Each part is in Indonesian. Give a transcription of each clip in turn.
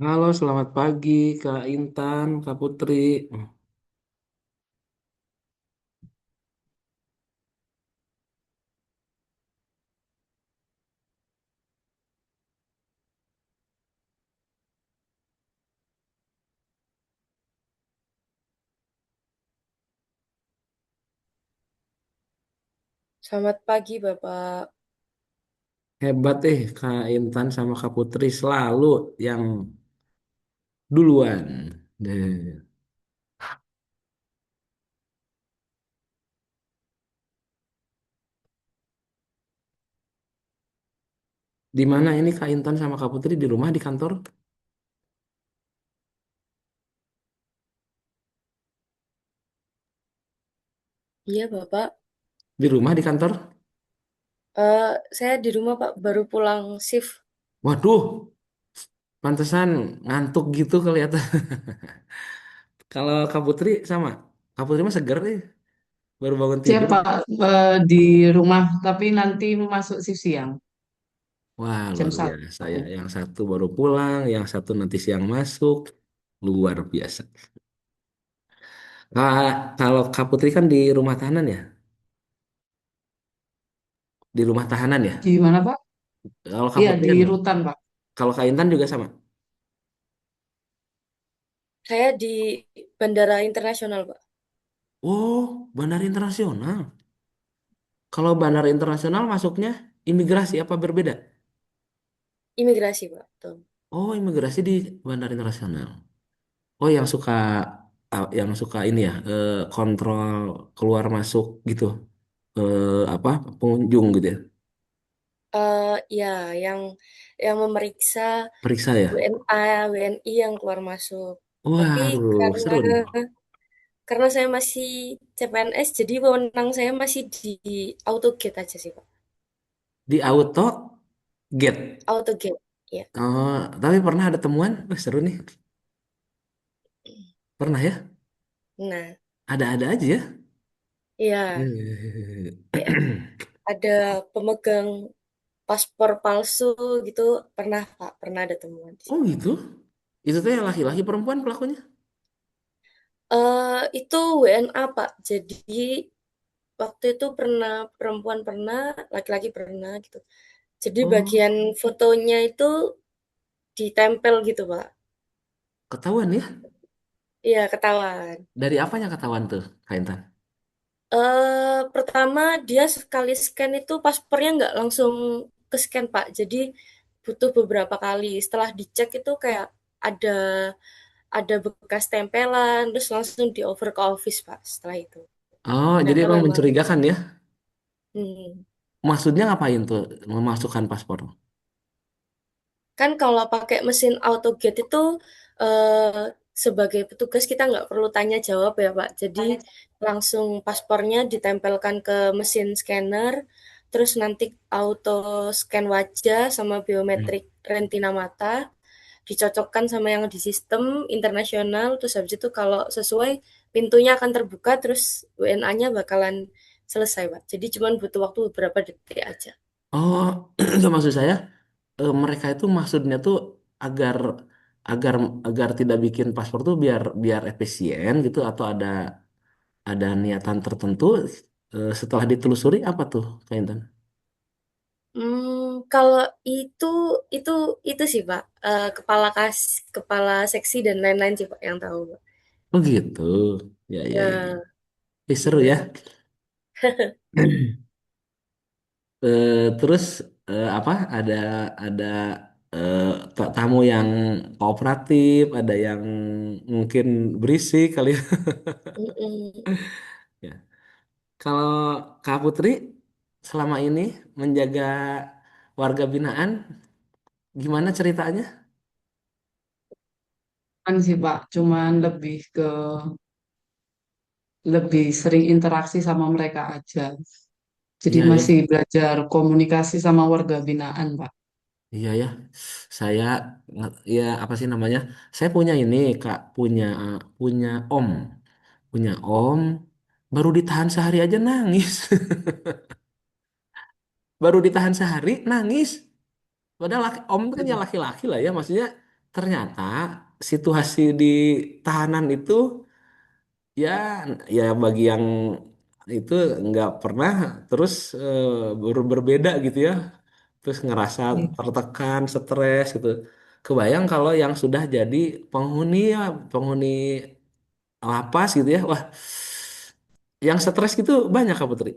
Halo, selamat pagi Kak Intan, Kak Putri. Selamat pagi, Bapak. Hebat Kak Intan sama Kak Putri selalu yang duluan. Deh. Di mana ini Kak Intan sama Kak Putri di rumah di kantor? Iya, Bapak. Di rumah di kantor? Saya di rumah, Pak. Baru pulang shift. Waduh, pantesan ngantuk gitu kelihatan. Kalau Kak Putri sama, Kak Putri mah seger baru bangun tidur. Siapa di rumah, tapi nanti masuk shift siang Wah, jam luar biasa ya. satu. Yang satu baru pulang, yang satu nanti siang masuk. Luar biasa. Kalau Kak Putri kan di rumah tahanan ya? Di rumah tahanan ya? Di mana, Pak? Kalau Kak Iya, Putri di kan, Rutan, Pak. kalau Kak Intan juga sama. Saya di Bandara Internasional, Pak. Oh, bandara internasional. Kalau bandara internasional masuknya imigrasi apa berbeda? Imigrasi, Pak. Tuh. Oh, imigrasi di bandara internasional. Oh, yang suka ini ya, kontrol keluar masuk gitu. Apa pengunjung gitu ya. Ya, yang memeriksa Periksa ya. WNA, WNI yang keluar masuk. Tapi Waduh, karena seru nih. karena saya masih CPNS, jadi wewenang saya masih di AutoGate aja sih, Pak. Di auto gate. AutoGate, ya. Oh, tapi pernah ada temuan? Wah, seru nih. Pernah ya? Nah, Ada-ada aja ya. ya, kayak ada pemegang paspor palsu gitu pernah Pak, pernah ada temuan di Oh situ. gitu? Itu tuh yang laki-laki perempuan pelakunya? Itu WNA Pak. Jadi waktu itu pernah perempuan pernah, laki-laki pernah gitu. Jadi Oh, bagian fotonya itu ditempel gitu Pak. ketahuan ya? Iya ketahuan. Dari apanya ketahuan tuh, Kak Intan? Pertama dia sekali scan itu paspornya nggak langsung ke scan Pak. Jadi butuh beberapa kali. Setelah dicek itu kayak ada ada bekas tempelan, terus langsung diover ke office Pak setelah itu. Oh, jadi Ternyata emang memang mencurigakan ya? hmm, Maksudnya ngapain tuh memasukkan paspor? kan kalau pakai mesin AutoGate itu eh, sebagai petugas kita nggak perlu tanya jawab ya Pak. Jadi langsung paspornya ditempelkan ke mesin scanner, terus nanti auto scan wajah sama Hmm. biometrik retina mata, dicocokkan sama yang di sistem internasional, terus habis itu kalau sesuai pintunya akan terbuka, terus WNA-nya bakalan selesai Pak. Jadi cuma butuh waktu beberapa detik aja. Oh, itu maksud saya, mereka itu maksudnya tuh agar agar agar tidak bikin paspor tuh biar biar efisien gitu atau ada niatan tertentu setelah ditelusuri apa tuh, Kak Intan? Kalau itu itu itu sih Pak, kepala seksi dan lain-lain sih Pak yang tahu Pak. Oh gitu. Ya, ya, ya. Ya, Ih, seru ya. benar. Terus apa? Ada eh, tamu yang kooperatif, ada yang mungkin berisik kali ya. Mm-mm. Ya. Kalau Kak Putri selama ini menjaga warga binaan, gimana ceritanya? Kan sih, Pak, cuman lebih sering interaksi sama mereka aja. Jadi Iya ya, masih belajar komunikasi sama warga binaan, Pak. iya ya. Saya ya apa sih namanya? Saya punya ini Kak, punya om, punya om baru ditahan sehari aja nangis. Baru ditahan sehari nangis. Padahal om itu kan ya laki-laki lah ya, maksudnya ternyata situasi di tahanan itu ya ya bagi yang itu nggak pernah terus berbeda gitu ya, terus ngerasa Iya. tertekan, stres gitu. Kebayang kalau yang sudah jadi penghuni ya, penghuni lapas gitu ya, wah yang stres gitu banyak Kak Putri.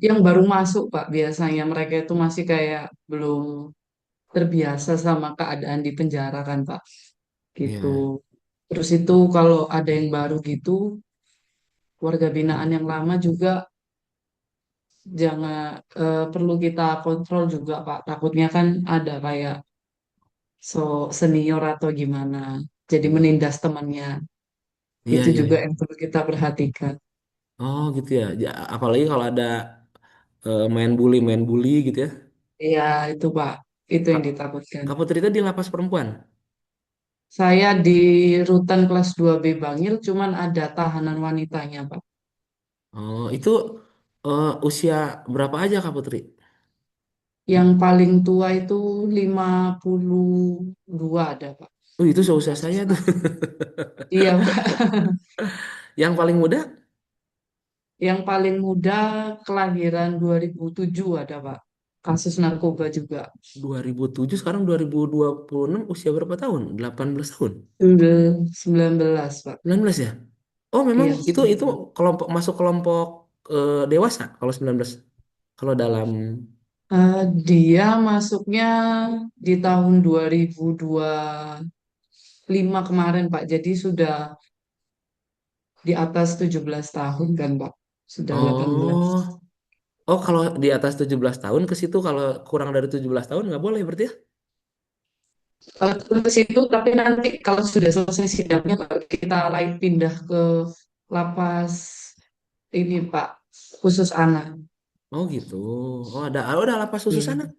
Yang baru masuk Pak, biasanya mereka itu masih kayak belum terbiasa sama keadaan di penjara kan Pak, gitu. Iya, Terus itu kalau ada yang baru gitu, warga binaan yang lama juga jangan perlu kita kontrol juga Pak. Takutnya kan ada kayak senior atau gimana, jadi iya, menindas temannya. iya, Itu iya, juga iya. yang perlu kita perhatikan. Oh gitu ya. Apalagi kalau ada main bully gitu ya. Iya, itu Pak, itu yang Kak, ditakutkan. Kak Putri itu di lapas perempuan. Saya di rutan kelas 2B Bangil, cuman ada tahanan wanitanya, Pak. Oh, itu usia berapa aja Kak Putri? Yang paling tua itu 52 ada, Pak. Oh, itu seusia Kasus saya tuh. narkoba. Iya, Pak. Yang paling muda Yang paling muda kelahiran 2007 ada, Pak. Kasus narkoba juga. 2007, sekarang 2026, usia berapa tahun? 18 tahun. Sudah 19, Pak. 19 ya? Oh, memang Iya, itu 19. kelompok masuk kelompok dewasa kalau 19. Kalau dalam Dia masuknya di tahun 2025 kemarin, Pak. Jadi sudah di atas 17 tahun kan, Pak? Sudah 18. Oh, oh kalau di atas 17 tahun ke situ, kalau kurang dari 17 tahun nggak boleh berarti ya? Tulis itu, tapi nanti kalau sudah selesai sidangnya, Pak, kita lain pindah ke lapas ini, Pak, khusus anak. Oh gitu. Oh ada lapas khusus Iya. anak.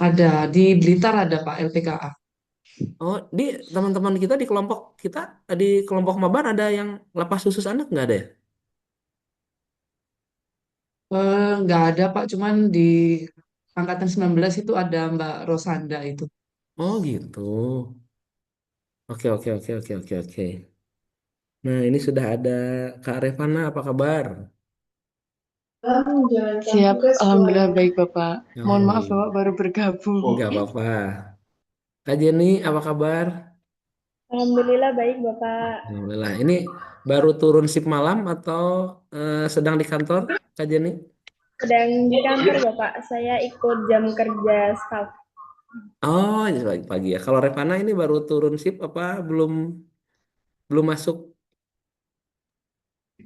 Ada di Blitar ada Pak LPKA. Oh, di teman-teman kita di kelompok kita, di kelompok mabar ada yang lapas khusus anak nggak ada ya? Nggak ada Pak, cuman di angkatan 19 itu ada Mbak Rosanda itu. Oh gitu. Oke, oke, oke, oke, oke, oke. Nah, ini sudah ada Kak Revana, apa kabar? Siap, alhamdulillah baik Bapak. Mohon maaf Alhamdulillah. Bapak baru bergabung. Nggak apa-apa. Kak Jenny, apa kabar? Alhamdulillah baik Bapak. Alhamdulillah. Ini baru turun shift malam atau sedang di kantor, Kak Jenny? Sedang di kantor Bapak, saya ikut jam kerja staff. Oh, ya, pagi ya. Kalau Revana ini baru turun shift apa belum belum masuk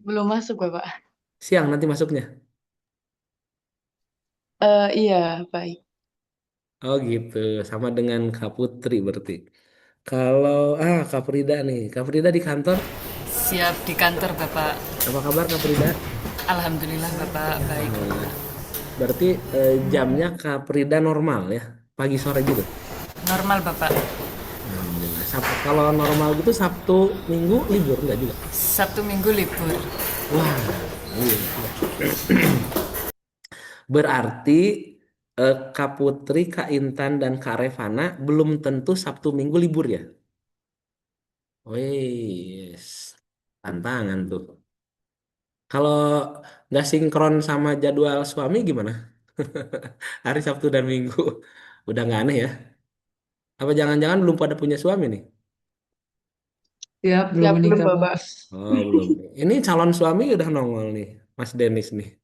Belum masuk Bapak. siang nanti masuknya? Iya, baik. Oh gitu, sama dengan Kak Putri berarti. Kalau Kak Frida nih, Kak Frida di kantor, Siap di kantor Bapak. apa kabar Kak Frida? Alhamdulillah Bapak baik Alhamdulillah. Bapak. Berarti jamnya Kak Frida normal ya, pagi sore gitu. Normal Bapak. Alhamdulillah. Kalau normal gitu Sabtu Minggu libur nggak juga? Sabtu Minggu libur. Wah, iya, iya. Berarti Kak Putri, Kak Intan dan Kak Revana belum tentu Sabtu Minggu libur ya? Wes, tantangan tuh. Kalau nggak sinkron sama jadwal suami gimana? Hari Sabtu dan Minggu. Udah nggak aneh ya? Apa jangan-jangan belum pada punya suami nih? Ya, belum Siap belum menikah, Pak. Bapak. Oh, belum. Ini calon suami udah nongol nih, Mas Denis nih.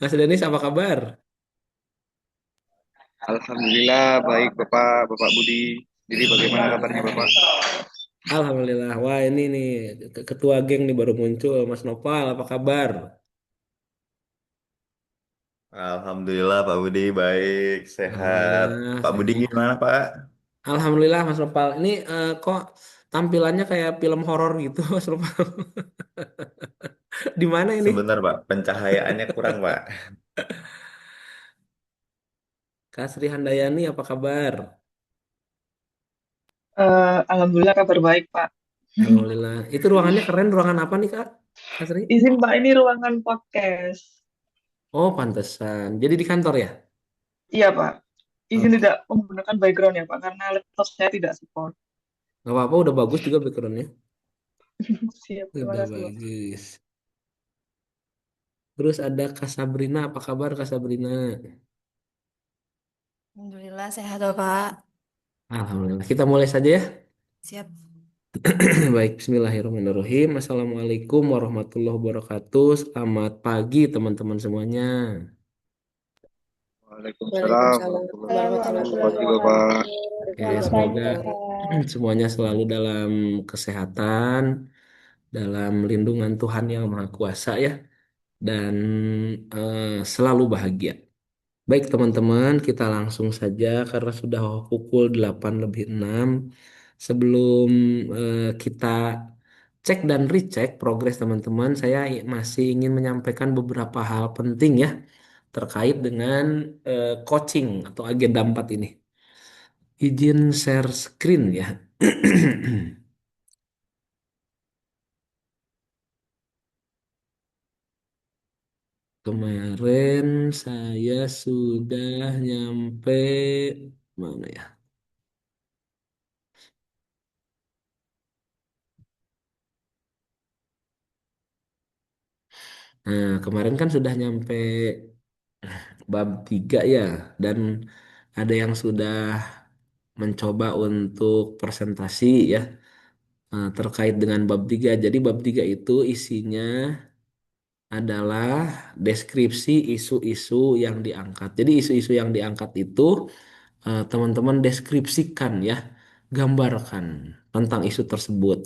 Mas Denis apa kabar? Alhamdulillah baik Bapak, Bapak Budi. Jadi bagaimana kabarnya Bapak? Alhamdulillah. Wah, ini nih ketua geng nih baru muncul, Mas Nopal. Apa kabar? Alhamdulillah Pak Budi baik, sehat. Alhamdulillah Pak Budi sehat. gimana Pak? Alhamdulillah Mas Nopal. Ini kok tampilannya kayak film horor gitu, Mas Nopal. Di mana ini? Sebentar Pak, pencahayaannya kurang Pak. Kak Sri Handayani apa kabar? Alhamdulillah kabar baik Pak. Alhamdulillah. Itu ruangannya keren, ruangan apa nih Kak? Kak Sri? Izin Pak, ini ruangan podcast. Oh, pantesan. Jadi di kantor ya? Iya, Pak. Izin Oke. tidak menggunakan background ya, Pak, karena laptop saya tidak support. Gak apa-apa, udah bagus juga backgroundnya. Siap, terima Udah kasih, Pak. bagus. Terus ada Kak Sabrina, apa kabar Kak Sabrina? Alhamdulillah sehat Bapak. Alhamdulillah. Kita mulai saja ya. Siap. Baik, Bismillahirrahmanirrahim. Assalamualaikum warahmatullahi wabarakatuh. Selamat pagi teman-teman semuanya. Waalaikumsalam Waalaikumsalam warahmatullahi warahmatullahi wabarakatuh. Warahmatullahi Pagi wabarakatuh. Bapak. wabarakatuh. Oke, Selamat semoga pagi, Kak. semuanya selalu dalam kesehatan, dalam lindungan Tuhan Yang Maha Kuasa ya, dan selalu bahagia. Baik teman-teman, kita langsung saja karena sudah pukul 8:06. Sebelum kita cek dan recheck progres teman-teman, saya masih ingin menyampaikan beberapa hal penting ya terkait dengan coaching atau agenda 4 ini. Izin share screen ya. Kemarin saya sudah nyampe mana ya? Nah, kemarin kan sudah nyampe bab 3 ya, dan ada yang sudah mencoba untuk presentasi ya terkait dengan bab 3. Jadi bab 3 itu isinya adalah deskripsi isu-isu yang diangkat. Jadi isu-isu yang diangkat itu teman-teman deskripsikan ya, gambarkan tentang isu tersebut.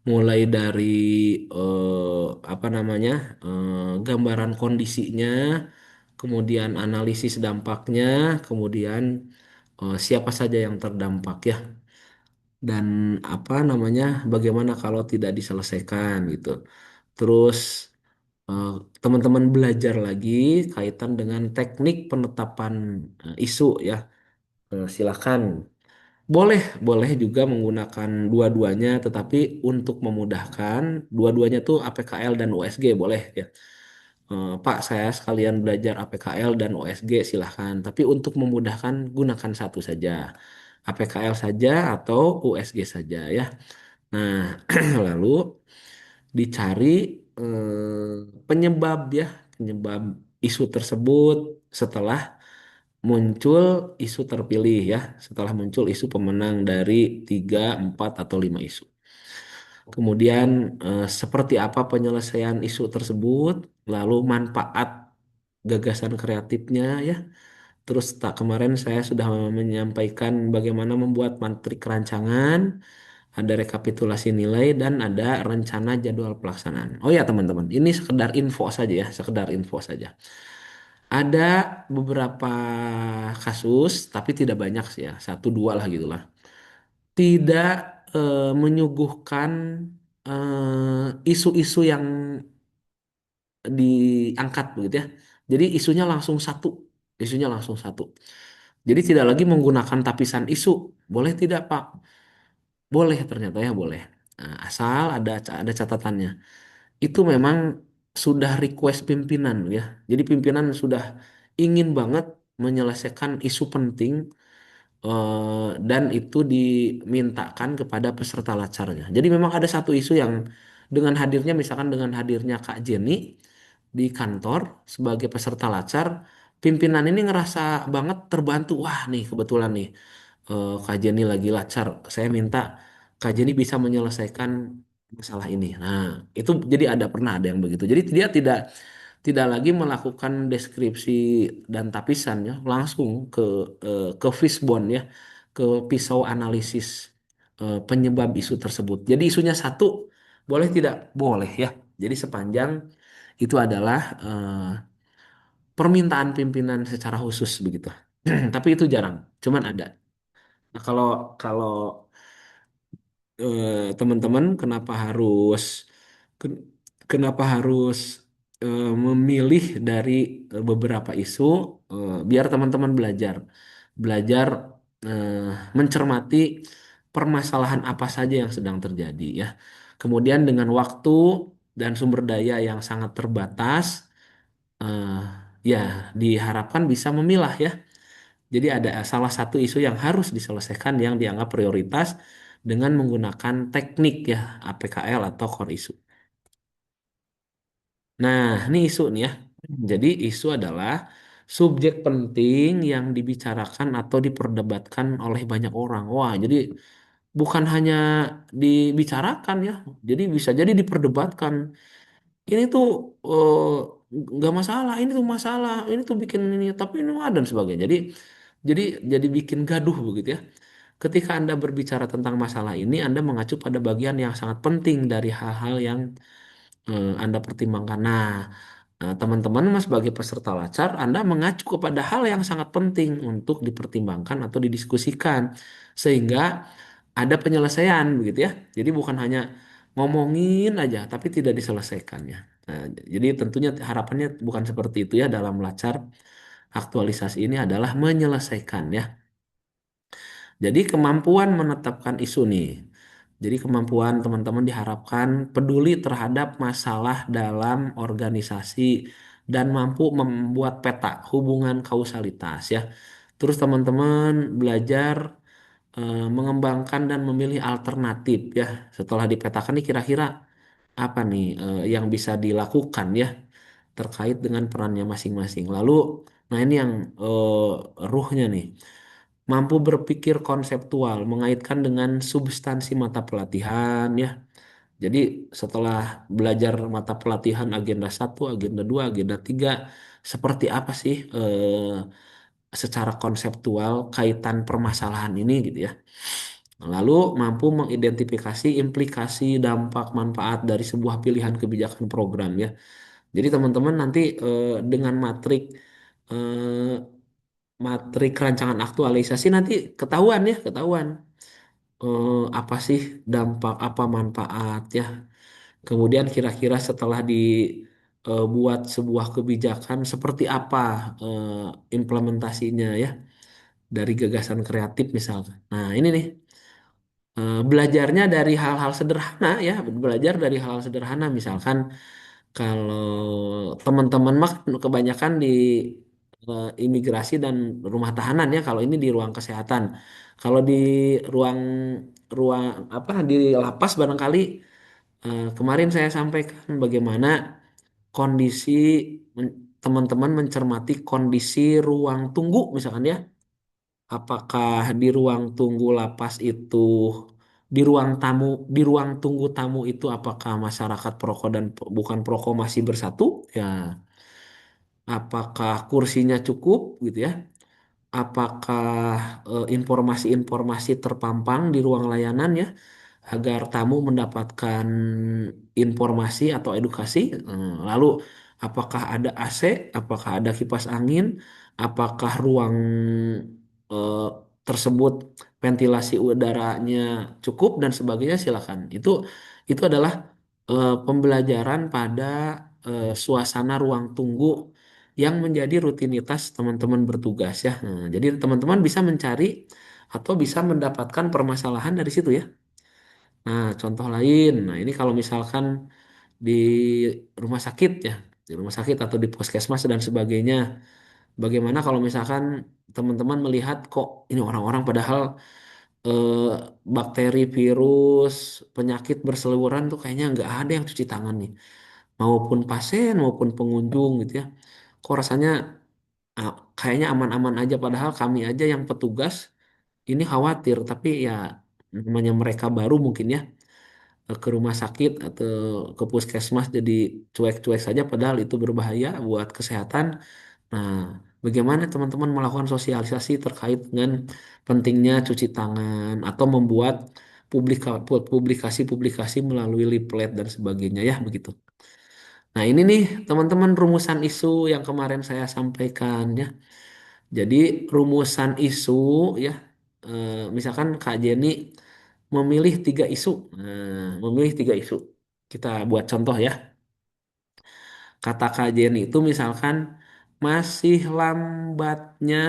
Mulai dari apa namanya, gambaran kondisinya, kemudian analisis dampaknya, kemudian siapa saja yang terdampak ya, dan apa namanya, bagaimana kalau tidak diselesaikan gitu. Terus eh, teman-teman belajar lagi kaitan dengan teknik penetapan isu ya. Silakan. Boleh, boleh juga menggunakan dua-duanya, tetapi untuk memudahkan, dua-duanya tuh APKL dan USG boleh ya. Pak, saya sekalian belajar APKL dan USG silahkan. Tapi untuk memudahkan, gunakan satu saja. APKL saja atau USG saja ya. Nah, lalu dicari penyebab ya, penyebab isu tersebut setelah muncul isu terpilih ya, setelah muncul isu pemenang dari 3, 4, atau 5 isu. Kemudian seperti apa penyelesaian isu tersebut, lalu manfaat gagasan kreatifnya ya. Terus tak kemarin saya sudah menyampaikan bagaimana membuat matrik rancangan, ada rekapitulasi nilai dan ada rencana jadwal pelaksanaan. Oh ya teman-teman, ini sekedar info saja ya, sekedar info saja. Ada beberapa kasus, tapi tidak banyak sih ya, satu dua lah gitulah. Tidak menyuguhkan isu-isu yang diangkat begitu ya. Jadi isunya langsung satu. Jadi tidak lagi menggunakan tapisan isu. Boleh tidak Pak? Boleh ternyata ya boleh. Nah, asal ada catatannya. Itu memang sudah request pimpinan ya. Jadi pimpinan sudah ingin banget menyelesaikan isu penting, dan itu dimintakan kepada peserta lacarnya. Jadi memang ada satu isu yang dengan hadirnya, misalkan dengan hadirnya Kak Jenny di kantor sebagai peserta lacar, pimpinan ini ngerasa banget terbantu. Wah nih kebetulan nih Kak Jenny lagi lacar, saya minta Kak Jenny bisa menyelesaikan masalah ini. Nah, itu jadi pernah ada yang begitu. Jadi dia tidak tidak lagi melakukan deskripsi dan tapisan ya, langsung ke fishbone ya, ke pisau analisis penyebab isu tersebut. Jadi isunya satu, boleh tidak? Boleh ya. Jadi sepanjang itu adalah permintaan pimpinan secara khusus begitu. Tapi itu jarang, cuman ada. Nah, kalau kalau teman-teman ken- kenapa harus memilih dari beberapa isu, biar teman-teman belajar belajar eh, mencermati permasalahan apa saja yang sedang terjadi ya. Kemudian dengan waktu dan sumber daya yang sangat terbatas, eh, ya diharapkan bisa memilah ya. Jadi ada salah satu isu yang harus diselesaikan yang dianggap prioritas dengan menggunakan teknik ya APKL atau core issue. Nah, ini isu nih ya. Jadi isu adalah subjek penting yang dibicarakan atau diperdebatkan oleh banyak orang. Wah, jadi bukan hanya dibicarakan ya, jadi bisa jadi diperdebatkan. Ini tuh nggak masalah, ini tuh masalah, ini tuh bikin ini, tapi ini dan sebagainya. Jadi jadi bikin gaduh begitu ya. Ketika Anda berbicara tentang masalah ini, Anda mengacu pada bagian yang sangat penting dari hal-hal yang Anda pertimbangkan. Nah, teman-teman mas sebagai peserta lacar, Anda mengacu kepada hal yang sangat penting untuk dipertimbangkan atau didiskusikan sehingga ada penyelesaian begitu ya. Jadi bukan hanya ngomongin aja tapi tidak diselesaikannya. Nah, jadi tentunya harapannya bukan seperti itu ya dalam lacar aktualisasi ini adalah menyelesaikan ya. Jadi kemampuan menetapkan isu nih. Jadi kemampuan teman-teman diharapkan peduli terhadap masalah dalam organisasi dan mampu membuat peta hubungan kausalitas ya. Terus teman-teman belajar mengembangkan dan memilih alternatif ya. Setelah dipetakan nih kira-kira apa nih yang bisa dilakukan ya terkait dengan perannya masing-masing. Lalu, nah ini yang ruhnya nih mampu berpikir konseptual, mengaitkan dengan substansi mata pelatihan ya. Jadi setelah belajar mata pelatihan agenda satu, agenda 2, agenda 3, seperti apa sih secara konseptual kaitan permasalahan ini gitu ya. Lalu mampu mengidentifikasi implikasi dampak manfaat dari sebuah pilihan kebijakan program ya. Jadi teman-teman nanti dengan eh, matrik rancangan aktualisasi nanti ketahuan ya, ketahuan apa sih dampak, apa manfaat ya. Kemudian kira-kira setelah dibuat sebuah kebijakan seperti apa implementasinya ya dari gagasan kreatif misalkan. Nah, ini nih belajarnya dari hal-hal sederhana ya, belajar dari hal-hal sederhana misalkan kalau teman-teman mah kebanyakan di imigrasi dan rumah tahanan ya, kalau ini di ruang kesehatan. Kalau di ruang ruang apa di lapas barangkali kemarin saya sampaikan bagaimana kondisi teman-teman mencermati kondisi ruang tunggu misalkan ya. Apakah di ruang tunggu lapas itu di ruang tamu di ruang tunggu tamu itu apakah masyarakat perokok dan bukan perokok masih bersatu ya apakah kursinya cukup gitu ya apakah informasi-informasi terpampang di ruang layanan ya agar tamu mendapatkan informasi atau edukasi. Lalu apakah ada AC, apakah ada kipas angin, apakah ruang eh, tersebut ventilasi udaranya cukup dan sebagainya silakan. Itu adalah pembelajaran pada suasana ruang tunggu yang menjadi rutinitas teman-teman bertugas ya. Nah, jadi teman-teman bisa mencari atau bisa mendapatkan permasalahan dari situ ya. Nah, contoh lain, nah ini kalau misalkan di rumah sakit ya, di rumah sakit atau di puskesmas dan sebagainya, bagaimana kalau misalkan teman-teman melihat kok ini orang-orang padahal eh, bakteri, virus, penyakit berseliweran tuh kayaknya nggak ada yang cuci tangan nih, maupun pasien maupun pengunjung gitu ya, kok rasanya kayaknya aman-aman aja padahal kami aja yang petugas ini khawatir, tapi ya namanya mereka baru mungkin ya ke rumah sakit atau ke puskesmas jadi cuek-cuek saja padahal itu berbahaya buat kesehatan. Nah, bagaimana teman-teman melakukan sosialisasi terkait dengan pentingnya cuci tangan atau membuat publikasi-publikasi melalui leaflet dan sebagainya ya begitu. Nah, ini nih teman-teman rumusan isu yang kemarin saya sampaikan ya. Jadi rumusan isu ya, misalkan Kak Jenny memilih 3 isu. Nah, memilih 3 isu. Kita buat contoh ya. Kata Kak Jenny itu misalkan masih lambatnya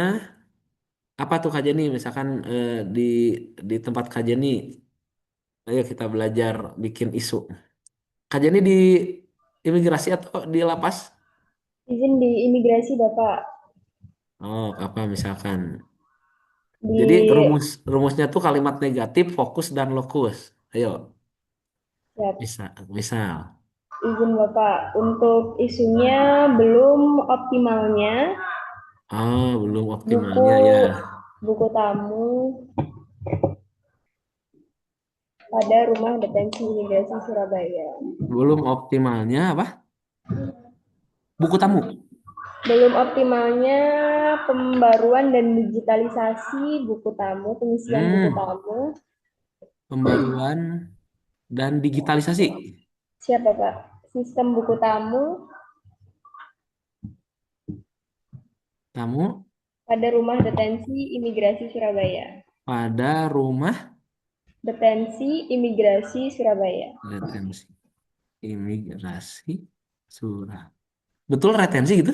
apa tuh Kak Jenny? Misalkan di tempat Kak Jenny, ayo kita belajar bikin isu. Kak Jenny di imigrasi atau di lapas? Izin di imigrasi Bapak. Oh, apa misalkan? Jadi Di rumusnya tuh kalimat negatif, fokus dan lokus. Ayo, siap. misal. Izin Bapak. Untuk isunya belum optimalnya Oh, belum buku optimalnya ya. buku tamu pada rumah detensi imigrasi Surabaya. Belum optimalnya apa? Buku tamu. Belum optimalnya pembaruan dan digitalisasi buku tamu, pengisian buku Hmm, tamu. pembaruan dan digitalisasi. Siapa Pak? Sistem buku tamu Tamu pada rumah detensi imigrasi Surabaya. pada rumah Detensi imigrasi Surabaya. retensi imigrasi surah. Betul retensi gitu?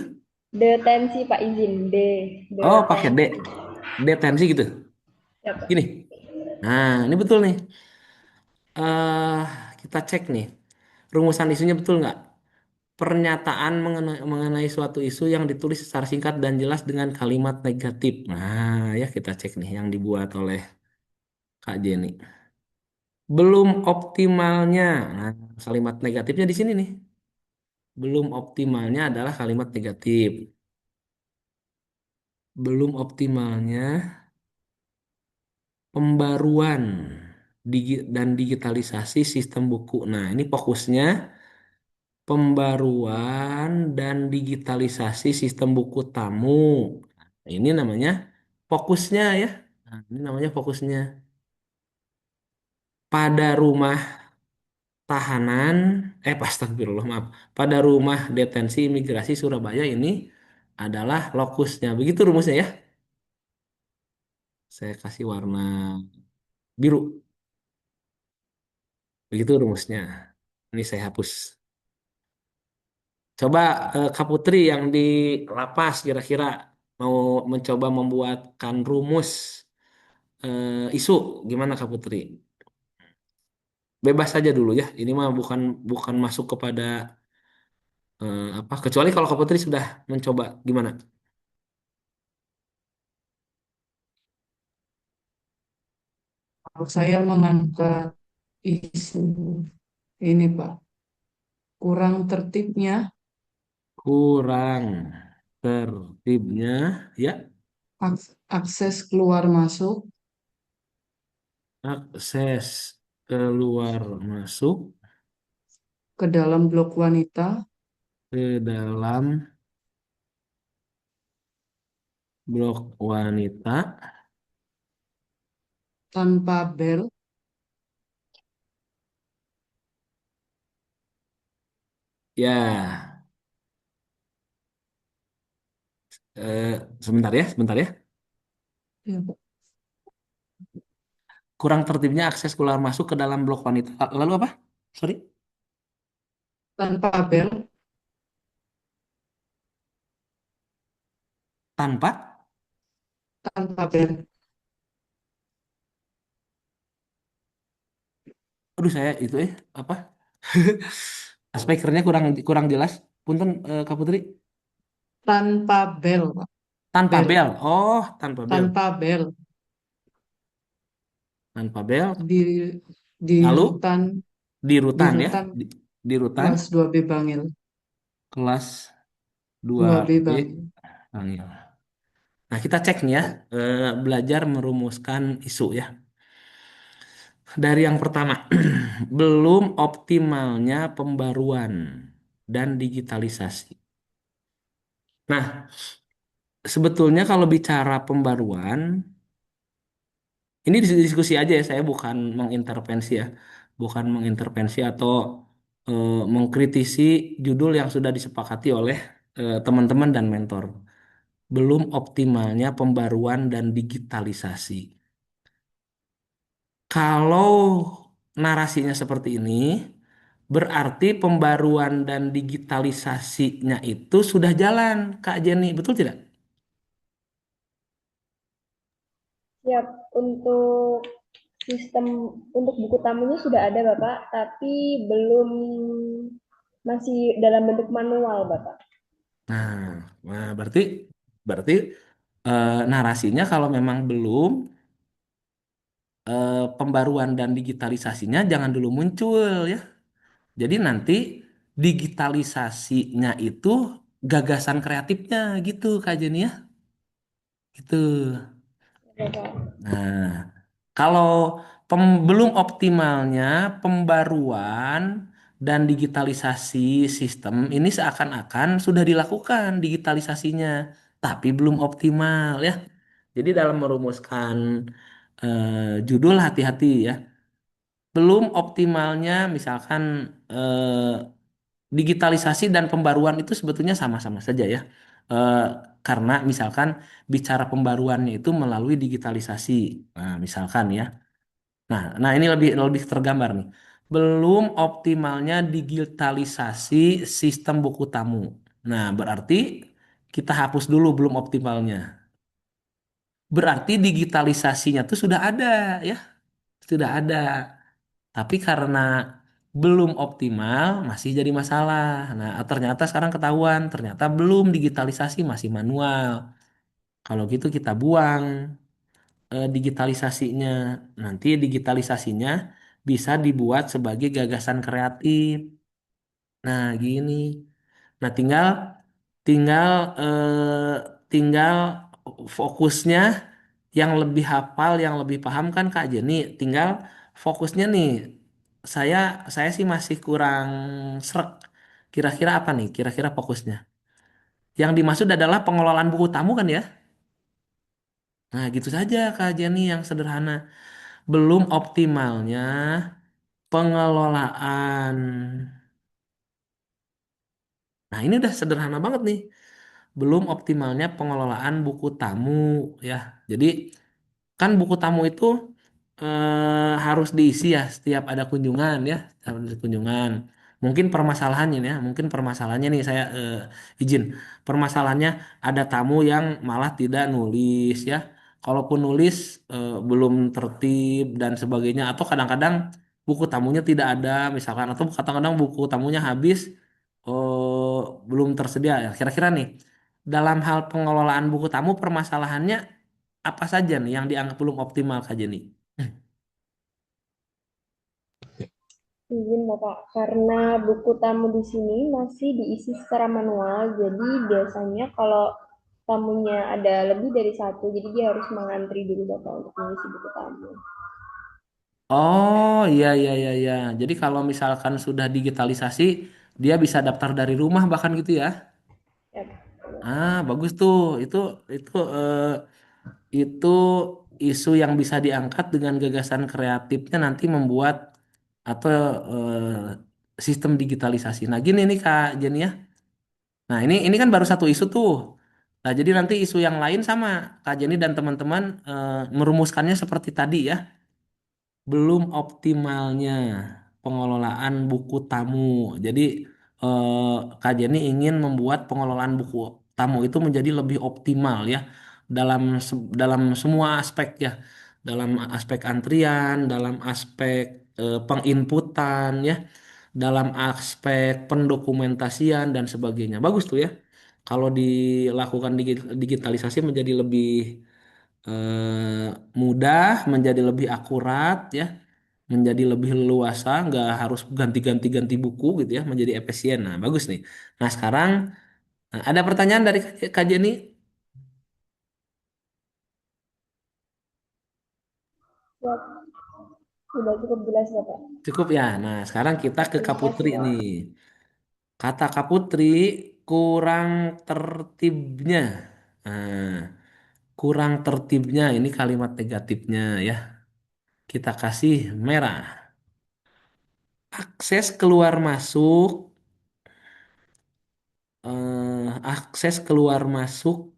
Detensi Pak izin. Oh, pakai D. Detensi. Detensi gitu. Siapa? Gini. Nah, ini betul nih. eh Kita cek nih. Rumusan isunya betul nggak? Pernyataan mengenai suatu isu yang ditulis secara singkat dan jelas dengan kalimat negatif. Nah, ya kita cek nih yang dibuat oleh Kak Jenny. Belum optimalnya. Nah, kalimat negatifnya di sini nih. Belum optimalnya adalah kalimat negatif. Belum optimalnya pembaruan dan digitalisasi sistem buku. Nah, ini fokusnya pembaruan dan digitalisasi sistem buku tamu. Nah, ini namanya fokusnya ya. Nah, ini namanya fokusnya. Pada rumah tahanan, astagfirullah, maaf. Pada rumah detensi imigrasi Surabaya ini adalah lokusnya. Begitu rumusnya ya. Saya kasih warna biru. Begitu rumusnya. Ini saya hapus. Coba Kak Putri yang di lapas kira-kira mau mencoba membuatkan rumus isu gimana Kak Putri? Bebas saja dulu ya. Ini mah bukan bukan masuk kepada apa kecuali kalau Kak Putri sudah mencoba gimana? Kalau saya mengangkat isu ini Pak, kurang tertibnya Kurang tertibnya ya akses keluar masuk akses keluar masuk ke dalam blok wanita ke dalam blok wanita tanpa bel ya. eh, sebentar ya. ya, Pak. Kurang tertibnya akses keluar masuk ke dalam blok wanita. Lalu apa? Sorry, Tanpa bel tanpa. tanpa bel. Aduh saya itu apa? Speakernya kurang kurang jelas. Punten Kak Putri. Tanpa bel Pak. Tanpa Bel bel. Oh, tanpa bel. tanpa bel Tanpa bel. di di Lalu rutan di di rutan ya. rutan Di rutan kelas 2B Bangil kelas 2B 2B. Bangil. Panggil. Nah, kita cek nih ya. Belajar merumuskan isu ya. Dari yang pertama, belum optimalnya pembaruan dan digitalisasi. Nah, sebetulnya kalau bicara pembaruan, ini diskusi aja ya, saya bukan mengintervensi ya, bukan mengintervensi atau mengkritisi judul yang sudah disepakati oleh teman-teman dan mentor. Belum optimalnya pembaruan dan digitalisasi. Kalau narasinya seperti ini, berarti pembaruan dan digitalisasinya itu sudah jalan, Kak Jenny, betul tidak? Siap. Untuk sistem untuk buku tamunya sudah ada Bapak, tapi belum masih dalam bentuk manual Bapak. Nah, nah berarti berarti narasinya kalau memang belum pembaruan dan digitalisasinya jangan dulu muncul ya. Jadi nanti digitalisasinya itu gagasan kreatifnya gitu Kak Jenny ya. Gitu. Ya, Bapak. Nah, kalau belum optimalnya pembaruan dan digitalisasi sistem ini seakan-akan sudah dilakukan digitalisasinya, tapi belum optimal ya. Jadi dalam merumuskan judul hati-hati ya. Belum optimalnya misalkan digitalisasi dan pembaruan itu sebetulnya sama-sama saja ya. Eh, karena misalkan bicara pembaruannya itu melalui digitalisasi. Nah, misalkan ya. Nah, ini lebih lebih tergambar nih. Belum optimalnya digitalisasi sistem buku tamu. Nah, berarti kita hapus dulu belum optimalnya. Berarti digitalisasinya tuh sudah ada ya, sudah ada. Tapi karena belum optimal masih jadi masalah. Nah, ternyata sekarang ketahuan, ternyata belum digitalisasi masih manual. Kalau gitu kita buang digitalisasinya. Nanti digitalisasinya bisa dibuat sebagai gagasan kreatif. Nah, gini. Nah, tinggal tinggal tinggal fokusnya yang lebih hafal, yang lebih paham kan Kak Jenny. Tinggal fokusnya nih. Saya saya sih masih kurang srek. Kira-kira apa nih? Kira-kira fokusnya. Yang dimaksud adalah pengelolaan buku tamu kan ya? Nah, gitu saja Kak Jenny yang sederhana. Belum optimalnya pengelolaan. Nah, ini udah sederhana banget nih. Belum optimalnya pengelolaan buku tamu ya. Jadi kan buku tamu itu harus diisi ya setiap ada kunjungan ya, setiap ada kunjungan. Mungkin permasalahannya ya, mungkin permasalahannya nih saya izin. Permasalahannya ada tamu yang malah tidak nulis ya. Kalaupun nulis belum tertib dan sebagainya atau kadang-kadang buku tamunya tidak ada misalkan atau kadang-kadang buku tamunya habis belum tersedia ya. Kira-kira nih dalam hal pengelolaan buku tamu permasalahannya apa saja nih yang dianggap belum optimal Kak Jenny? Izin Bapak, karena buku tamu di sini masih diisi secara manual, jadi biasanya kalau tamunya ada lebih dari satu, jadi dia harus mengantri dulu Bapak untuk mengisi buku tamu. Oh iya iya iya iya. Jadi kalau misalkan sudah digitalisasi, dia bisa daftar dari rumah bahkan gitu ya? Ya, Ah bagus tuh. Itu itu isu yang bisa diangkat dengan gagasan kreatifnya nanti membuat atau sistem digitalisasi. Nah gini nih Kak Jenny ya. Nah ini kan baru satu isu tuh. Nah jadi nanti isu yang lain sama Kak Jenny dan teman-teman merumuskannya seperti tadi ya. Belum optimalnya pengelolaan buku tamu. Jadi Kak Jenny ingin membuat pengelolaan buku tamu itu menjadi lebih optimal ya dalam semua aspek ya. Dalam aspek antrian, dalam aspek penginputan ya, dalam aspek pendokumentasian dan sebagainya. Bagus tuh ya. Kalau dilakukan digitalisasi menjadi lebih mudah, menjadi lebih akurat ya, menjadi lebih leluasa, nggak harus ganti-ganti buku gitu ya, menjadi efisien. Nah, bagus nih. Nah, sekarang ada pertanyaan dari Kak Jenny? ya, sudah cukup jelas Bapak. Cukup ya. Nah, sekarang kita ke Kak Terima kasih Putri Pak. nih. Kata Kak Putri kurang tertibnya. Nah, kurang tertibnya ini kalimat negatifnya ya. Kita kasih merah. Akses keluar masuk akses keluar masuk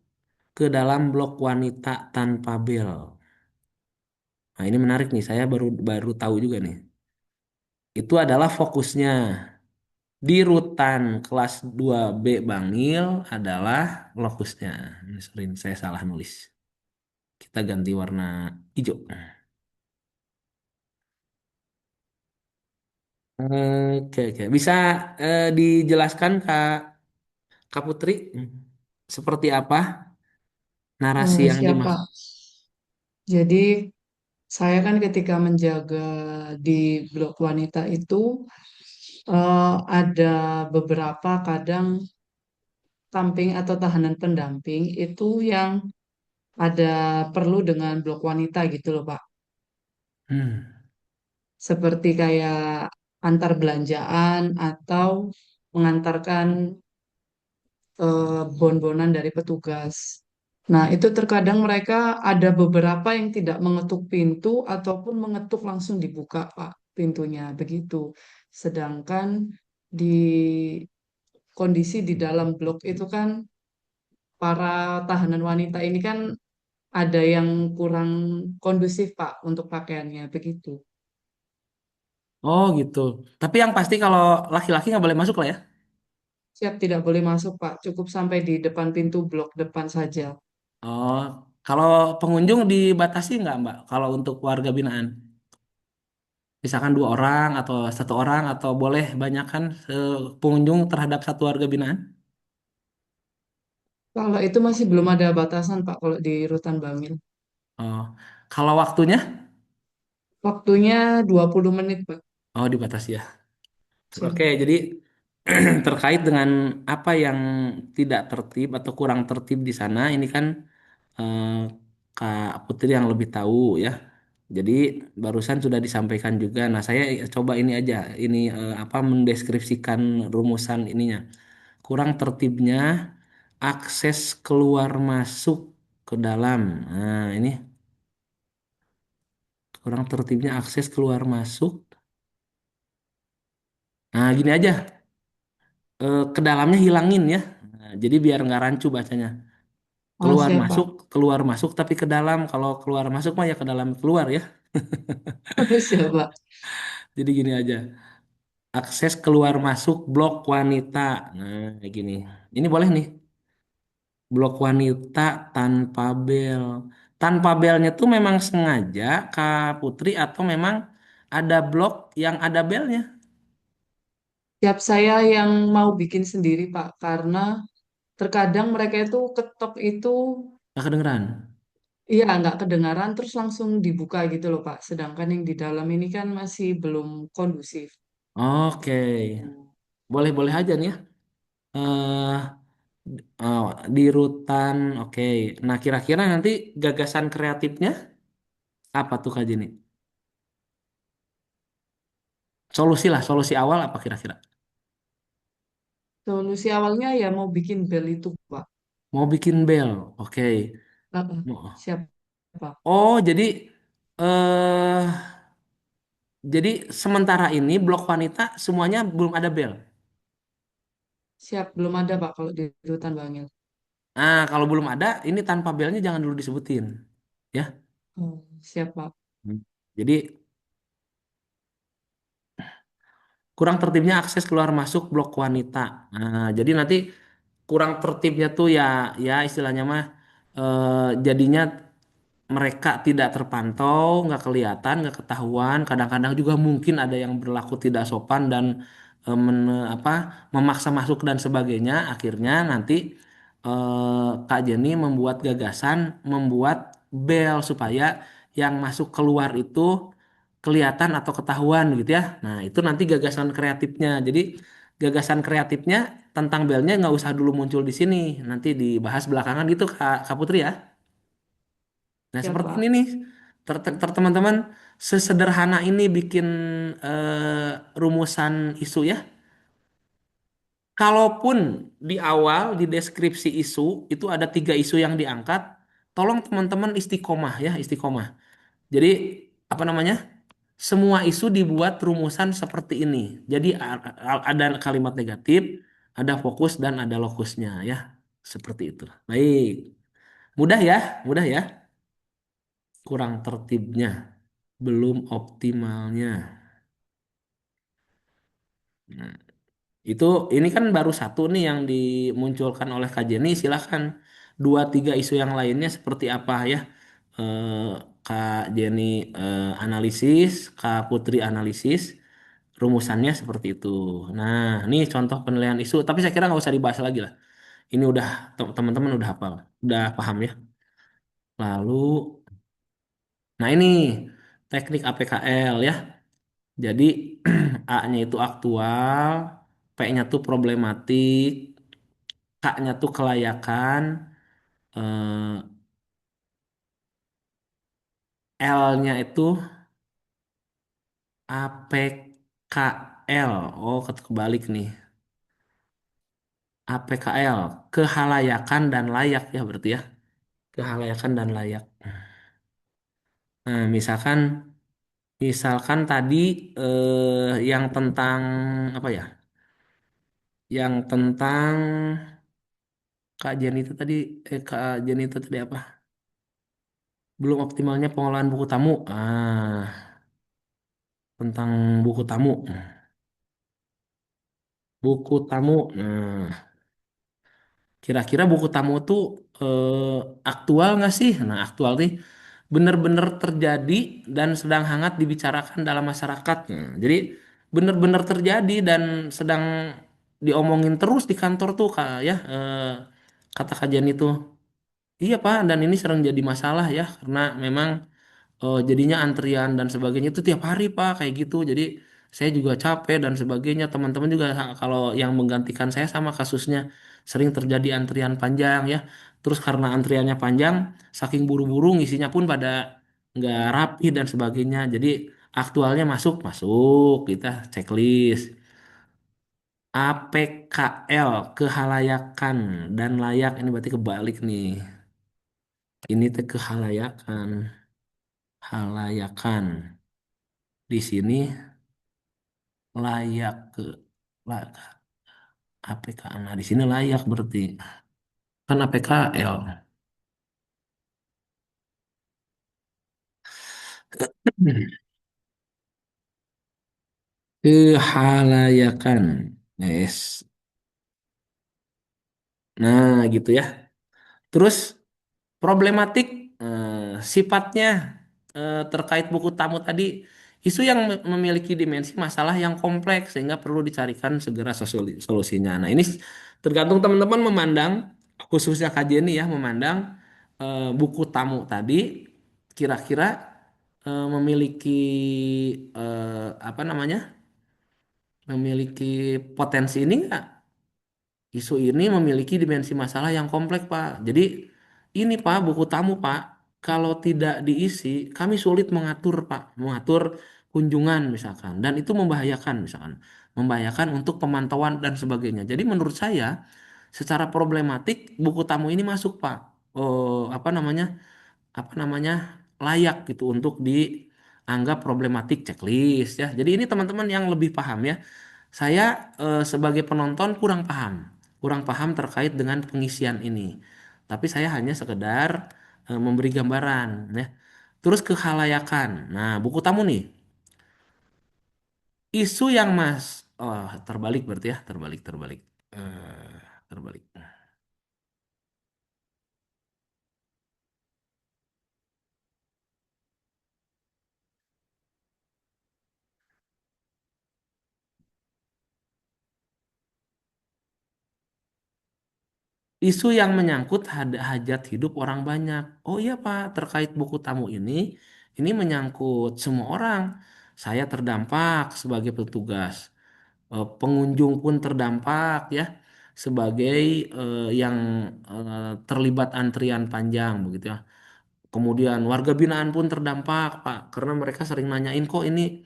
ke dalam blok wanita tanpa bel. Nah, ini menarik nih, saya baru baru tahu juga nih. Itu adalah fokusnya. Di rutan kelas 2B Bangil adalah lokusnya. Ini sorry, saya salah nulis. Kita ganti warna hijau. Oke, oke. Bisa dijelaskan Kak Kak Putri, seperti apa narasi yang Siapa? dimaksud? Jadi saya kan ketika menjaga di blok wanita itu ada beberapa kadang tamping atau tahanan pendamping itu yang ada perlu dengan blok wanita gitu loh Pak. Hmm. Seperti kayak antar belanjaan atau mengantarkan bon-bonan dari petugas. Nah, itu terkadang mereka ada beberapa yang tidak mengetuk pintu ataupun mengetuk langsung dibuka, Pak, pintunya begitu. Sedangkan di kondisi di dalam blok itu kan para tahanan wanita ini kan ada yang kurang kondusif, Pak, untuk pakaiannya begitu. Oh gitu. Tapi yang pasti kalau laki-laki nggak boleh masuk lah ya. Siap tidak boleh masuk, Pak. Cukup sampai di depan pintu blok depan saja. Oh, kalau pengunjung dibatasi nggak Mbak? Kalau untuk warga binaan, misalkan 2 orang atau 1 orang atau boleh banyak kan pengunjung terhadap satu warga binaan? Kalau itu masih belum ada batasan, Pak, kalau di Rutan Bangil. Oh, kalau waktunya? Waktunya 20 menit, Pak. Oh, dibatasi ya. Siap. Oke, jadi terkait dengan apa yang tidak tertib atau kurang tertib di sana, ini kan eh, Kak Putri yang lebih tahu ya. Jadi barusan sudah disampaikan juga. Nah, saya coba ini aja, ini apa mendeskripsikan rumusan ininya. Kurang tertibnya akses keluar masuk ke dalam. Nah, ini kurang tertibnya akses keluar masuk. Nah, gini aja, ke dalamnya hilangin ya. Nah, jadi biar nggak rancu bacanya. Keluar Siap, masuk, Pak. keluar masuk tapi ke dalam. Kalau keluar masuk mah ya ke dalam keluar ya. Siap, Pak. Jadi gini aja. Akses keluar masuk blok wanita. Nah, kayak gini. Ini boleh nih. Blok wanita tanpa bel. Tanpa belnya tuh memang sengaja Kak Putri atau memang ada blok yang ada belnya? Siap saya yang mau bikin sendiri, Pak. Karena terkadang mereka itu ketok itu, Gak kedengeran. iya, nggak kedengaran, terus langsung dibuka gitu loh, Pak. Sedangkan yang di dalam ini kan masih belum kondusif. Oke. Boleh-boleh aja nih ya. Eh di rutan, oke. Nah, kira-kira nanti gagasan kreatifnya apa tuh Kak Jenny? Solusi lah, solusi awal apa kira-kira? Solusi awalnya ya mau bikin bel itu, Pak. Mau bikin bel, oke. Siap, Pak. Oh, eh jadi sementara ini blok wanita semuanya belum ada bel. Siap, belum ada, Pak, kalau di Rutan Bangil. Nah, kalau belum ada, ini tanpa belnya jangan dulu disebutin, ya. Siap, Pak. Hmm. Jadi kurang tertibnya akses keluar masuk blok wanita. Nah, jadi nanti kurang tertibnya tuh ya, ya istilahnya mah jadinya mereka tidak terpantau, nggak kelihatan, nggak ketahuan. Kadang-kadang juga mungkin ada yang berlaku tidak sopan dan apa memaksa masuk dan sebagainya. Akhirnya nanti Kak Jenny membuat gagasan, membuat bel supaya yang masuk keluar itu kelihatan atau ketahuan gitu ya. Nah itu nanti gagasan kreatifnya. Jadi gagasan kreatifnya tentang belnya nggak usah dulu muncul di sini, nanti dibahas belakangan gitu Kak Putri ya. Nah, Siap, seperti ini Pak. nih, teman-teman, sesederhana ini bikin rumusan isu ya. Kalaupun di awal di deskripsi isu itu ada 3 isu yang diangkat, tolong teman-teman istiqomah ya, istiqomah. Jadi apa namanya? Semua isu dibuat rumusan seperti ini. Jadi ada kalimat negatif, ada fokus dan ada lokusnya ya, seperti itu. Baik, mudah ya, mudah ya. Kurang tertibnya, belum optimalnya. Nah, itu ini kan baru satu nih yang dimunculkan oleh Kak Jenny. Silahkan 2-3 isu yang lainnya seperti apa ya? Eh, Kak Jenny analisis, Kak Putri analisis, rumusannya seperti itu. Nah, ini contoh penilaian isu. Tapi saya kira nggak usah dibahas lagi lah. Ini udah teman-teman udah hafal, udah paham ya. Lalu, nah ini teknik APKL ya. Jadi A-nya itu aktual, P-nya tuh problematik, K-nya tuh kelayakan, eh, L-nya itu APKL. Oh, kebalik nih. APKL, kehalayakan dan layak ya berarti ya. Kehalayakan dan layak. Nah, misalkan tadi yang tentang apa ya? Yang tentang Kak Jenny itu tadi Kak Jenny itu tadi apa? Belum optimalnya pengolahan buku tamu. Tentang buku tamu. Buku tamu. Nah, kira-kira buku tamu tuh aktual nggak sih? Nah, aktual nih benar-benar terjadi dan sedang hangat dibicarakan dalam masyarakat. Nah, jadi benar-benar terjadi dan sedang diomongin terus di kantor tuh Kak ya kata kajian itu. Iya Pak, dan ini sering jadi masalah ya karena memang jadinya antrian dan sebagainya itu tiap hari Pak kayak gitu. Jadi saya juga capek dan sebagainya. Teman-teman juga kalau yang menggantikan saya sama kasusnya sering terjadi antrian panjang ya. Terus karena antriannya panjang, saking buru-buru ngisinya pun pada nggak rapi dan sebagainya. Jadi aktualnya masuk masuk kita checklist. APKL kehalayakan dan layak ini berarti kebalik nih. Ini teh kehalayakan, halayakan. Di sini layak ke APK. Nah, di sini layak berarti kan APKL. Kehalayakan. Yes. Nah, gitu ya. Terus problematik sifatnya terkait buku tamu tadi isu yang memiliki dimensi masalah yang kompleks sehingga perlu dicarikan segera solusinya. Nah, ini tergantung teman-teman memandang khususnya kajian ini ya memandang buku tamu tadi kira-kira memiliki apa namanya? Memiliki potensi ini nggak? Isu ini memiliki dimensi masalah yang kompleks, Pak. Jadi ini Pak, buku tamu Pak, kalau tidak diisi, kami sulit mengatur Pak, mengatur kunjungan misalkan, dan itu membahayakan misalkan, membahayakan untuk pemantauan dan sebagainya. Jadi menurut saya, secara problematik buku tamu ini masuk Pak, apa namanya, layak gitu untuk dianggap problematik checklist ya. Jadi ini teman-teman yang lebih paham ya. Saya sebagai penonton kurang paham terkait dengan pengisian ini. Tapi saya hanya sekedar memberi gambaran ya. Terus kekhalayakan. Nah, buku tamu nih. Isu yang terbalik berarti ya, terbalik. Terbalik. Isu yang menyangkut hajat hidup orang banyak. Oh iya Pak, terkait buku tamu ini menyangkut semua orang. Saya terdampak sebagai petugas. Pengunjung pun terdampak ya sebagai yang terlibat antrian panjang begitu ya. Kemudian warga binaan pun terdampak Pak karena mereka sering nanyain kok ini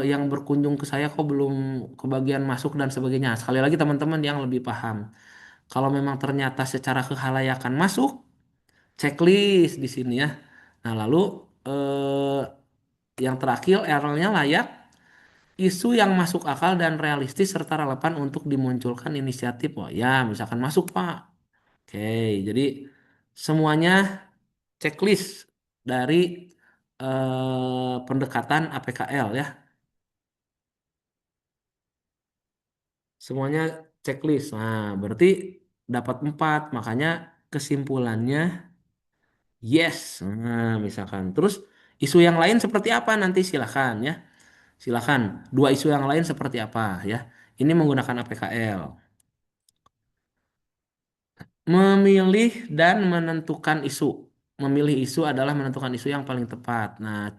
yang berkunjung ke saya kok belum kebagian masuk dan sebagainya. Sekali lagi teman-teman yang lebih paham. Kalau memang ternyata secara kehalayakan masuk, checklist di sini ya. Nah, lalu eh, yang terakhir R-nya layak, isu yang masuk akal dan realistis serta relevan untuk dimunculkan inisiatif. Oh ya, misalkan masuk Pak. Oke, jadi semuanya checklist dari pendekatan APKL ya. Semuanya checklist. Nah, berarti dapat 4. Makanya kesimpulannya yes. Nah, misalkan. Terus isu yang lain seperti apa nanti silakan ya. Silakan. Dua isu yang lain seperti apa ya. Ini menggunakan APKL. Memilih dan menentukan isu. Memilih isu adalah menentukan isu yang paling tepat. Nah,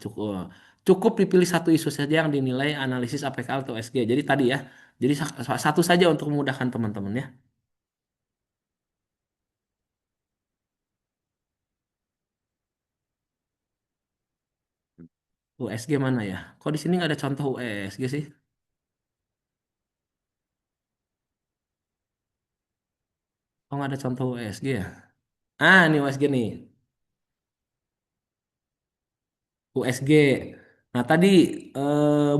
cukup dipilih satu isu saja yang dinilai analisis APK atau SG. Jadi tadi ya, jadi satu saja untuk memudahkan teman-teman ya. USG mana ya? Kok di sini nggak ada contoh USG sih? Kok nggak ada contoh USG ya? Ah, ini USG nih. USG. Nah, tadi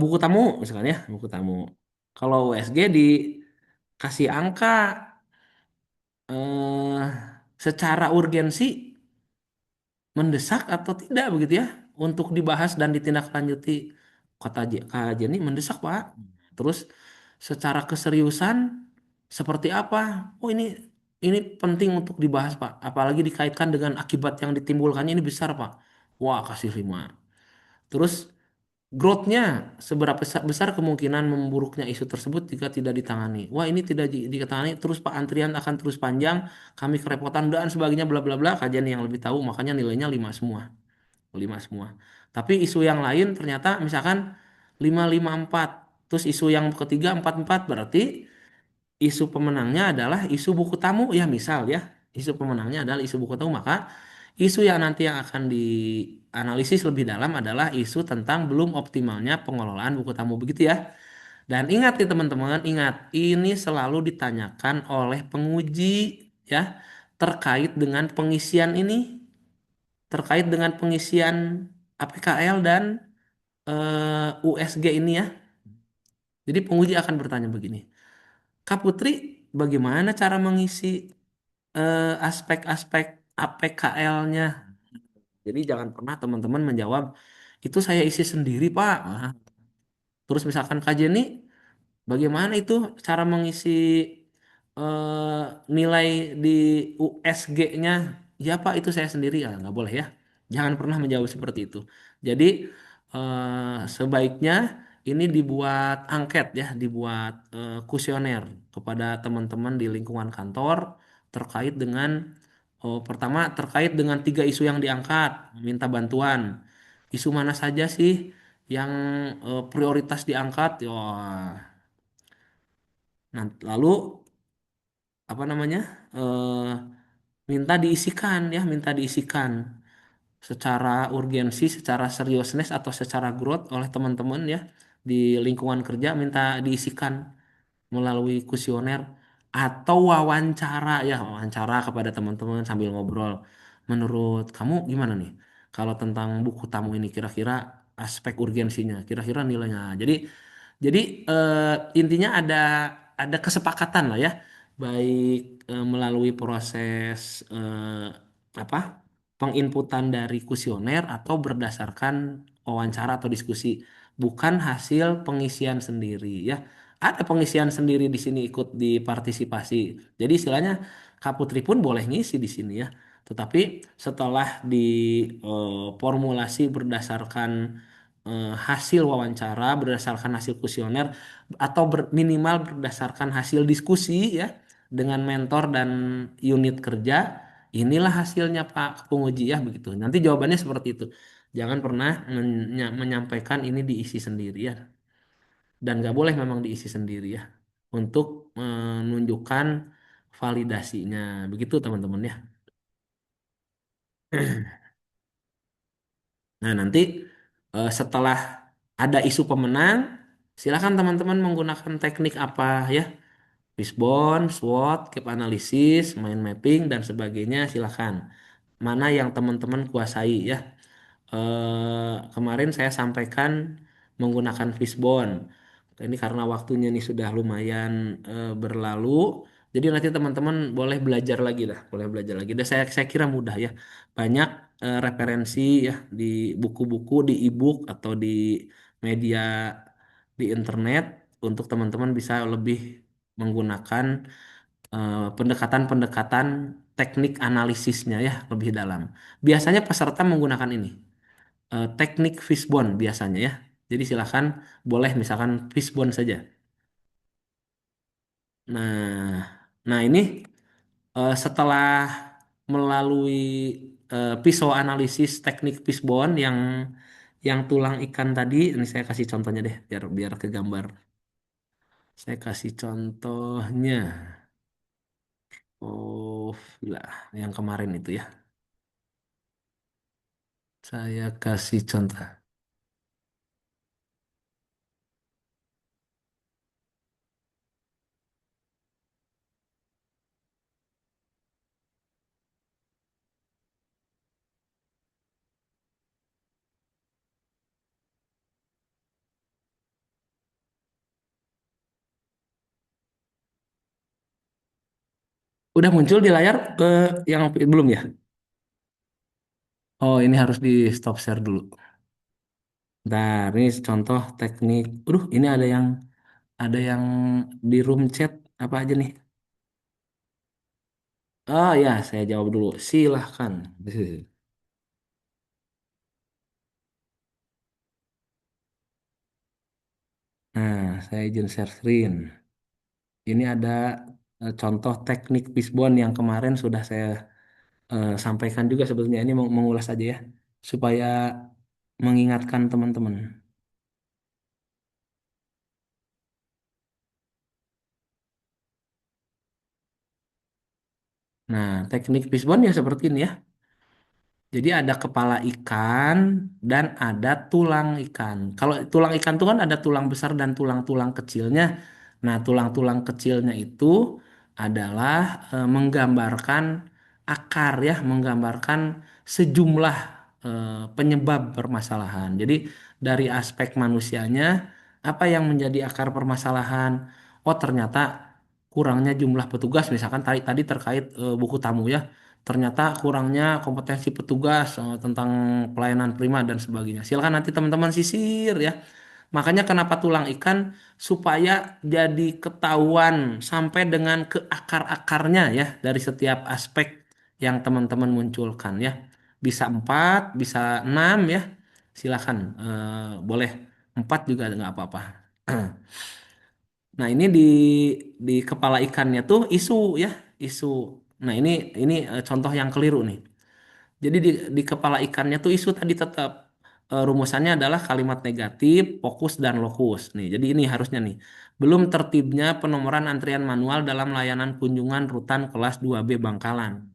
buku tamu misalkan ya, buku tamu. Kalau USG dikasih angka eh secara urgensi mendesak atau tidak begitu ya untuk dibahas dan ditindaklanjuti. Kak Jenny mendesak, Pak. Terus secara keseriusan seperti apa? Oh, ini penting untuk dibahas, Pak. Apalagi dikaitkan dengan akibat yang ditimbulkannya ini besar, Pak. Wah, kasih 5. Terus growth-nya seberapa besar kemungkinan memburuknya isu tersebut jika tidak ditangani. Wah, ini tidak ditangani terus Pak, antrian akan terus panjang, kami kerepotan dan sebagainya bla bla bla. Kajian yang lebih tahu makanya nilainya 5 semua. 5 semua. Tapi isu yang lain ternyata misalkan 554. Terus isu yang ketiga 44 berarti isu pemenangnya adalah isu buku tamu ya misal ya. Isu pemenangnya adalah isu buku tamu maka isu yang nanti yang akan dianalisis lebih dalam adalah isu tentang belum optimalnya pengelolaan buku tamu begitu ya. Dan ingat nih teman-teman, ingat ini selalu ditanyakan oleh penguji ya terkait dengan pengisian ini, terkait dengan pengisian APKL dan USG ini ya. Jadi penguji akan bertanya begini, Kak Putri, bagaimana cara mengisi aspek-aspek APKL-nya? Jadi jangan pernah teman-teman menjawab, itu saya isi sendiri, Pak. Nah, terus misalkan Kak Jenny, bagaimana itu cara mengisi nilai di USG-nya? Ya Pak, itu saya sendiri. Ya, nggak boleh ya. Jangan pernah menjawab seperti itu. Jadi sebaiknya ini dibuat angket ya, dibuat kuesioner kepada teman-teman di lingkungan kantor terkait dengan pertama terkait dengan 3 isu yang diangkat, minta bantuan. Isu mana saja sih yang prioritas diangkat? Ya, nah, lalu apa namanya? eh minta diisikan ya, minta diisikan secara urgensi, secara seriousness atau secara growth oleh teman-teman ya di lingkungan kerja minta diisikan melalui kuesioner atau wawancara ya, wawancara kepada teman-teman sambil ngobrol. Menurut kamu gimana nih? Kalau tentang buku tamu ini kira-kira aspek urgensinya, kira-kira nilainya. Jadi intinya ada kesepakatan lah ya, baik melalui proses apa penginputan dari kuesioner atau berdasarkan wawancara atau diskusi, bukan hasil pengisian sendiri ya. Ada pengisian sendiri di sini ikut dipartisipasi. Jadi istilahnya Kak Putri pun boleh ngisi di sini ya. Tetapi setelah formulasi berdasarkan hasil wawancara, berdasarkan hasil kuesioner atau minimal berdasarkan hasil diskusi ya dengan mentor dan unit kerja, inilah hasilnya Pak penguji ya begitu. Nanti jawabannya seperti itu. Jangan pernah menyampaikan ini diisi sendiri ya. Dan nggak boleh memang diisi sendiri ya. Untuk menunjukkan validasinya. Begitu teman-teman ya. Nah nanti setelah ada isu pemenang, silakan teman-teman menggunakan teknik apa ya. Fishbone, SWOT, gap analysis, mind mapping, dan sebagainya silakan. Mana yang teman-teman kuasai ya. Kemarin saya sampaikan menggunakan fishbone. Ini karena waktunya ini sudah lumayan berlalu. Jadi nanti teman-teman boleh belajar lagi lah, boleh belajar lagi. Dan saya kira mudah ya. Banyak referensi ya di buku-buku, di e-book atau di media di internet untuk teman-teman bisa lebih menggunakan pendekatan-pendekatan teknik analisisnya ya lebih dalam. Biasanya peserta menggunakan ini teknik fishbone biasanya ya. Jadi silakan boleh misalkan fishbone saja. Nah, nah ini Setelah melalui pisau analisis teknik fishbone yang tulang ikan tadi, ini saya kasih contohnya deh biar biar kegambar. Saya kasih contohnya. Oh, gila, yang kemarin itu ya. Saya kasih contoh. Udah muncul di layar yang belum ya? Oh, ini harus di stop share dulu. Nah, ini contoh teknik. Ini ada yang di room chat apa aja nih? Oh ya, saya jawab dulu. Silahkan. Nah, saya izin share screen. Ini ada contoh teknik fishbone yang kemarin sudah saya sampaikan juga sebetulnya. Ini mengulas aja ya, supaya mengingatkan teman-teman. Nah, teknik fishbone ya seperti ini ya. Jadi ada kepala ikan dan ada tulang ikan. Kalau tulang ikan itu kan ada tulang besar dan tulang-tulang kecilnya. Nah, tulang-tulang kecilnya itu adalah menggambarkan akar ya, menggambarkan sejumlah penyebab permasalahan. Jadi dari aspek manusianya, apa yang menjadi akar permasalahan? Oh, ternyata kurangnya jumlah petugas, misalkan tadi tadi terkait buku tamu ya. Ternyata kurangnya kompetensi petugas tentang pelayanan prima dan sebagainya. Silakan nanti teman-teman sisir ya. Makanya kenapa tulang ikan supaya jadi ketahuan sampai dengan ke akar-akarnya ya dari setiap aspek yang teman-teman munculkan ya. Bisa 4, bisa 6 ya. Silakan boleh 4 juga nggak apa-apa. Nah, ini di kepala ikannya tuh isu ya, isu. Nah, ini contoh yang keliru nih. Jadi di kepala ikannya tuh isu tadi tetap rumusannya adalah kalimat negatif, fokus dan lokus. Nih, jadi ini harusnya nih. Belum tertibnya penomoran antrian manual dalam layanan kunjungan rutan kelas 2B Bangkalan.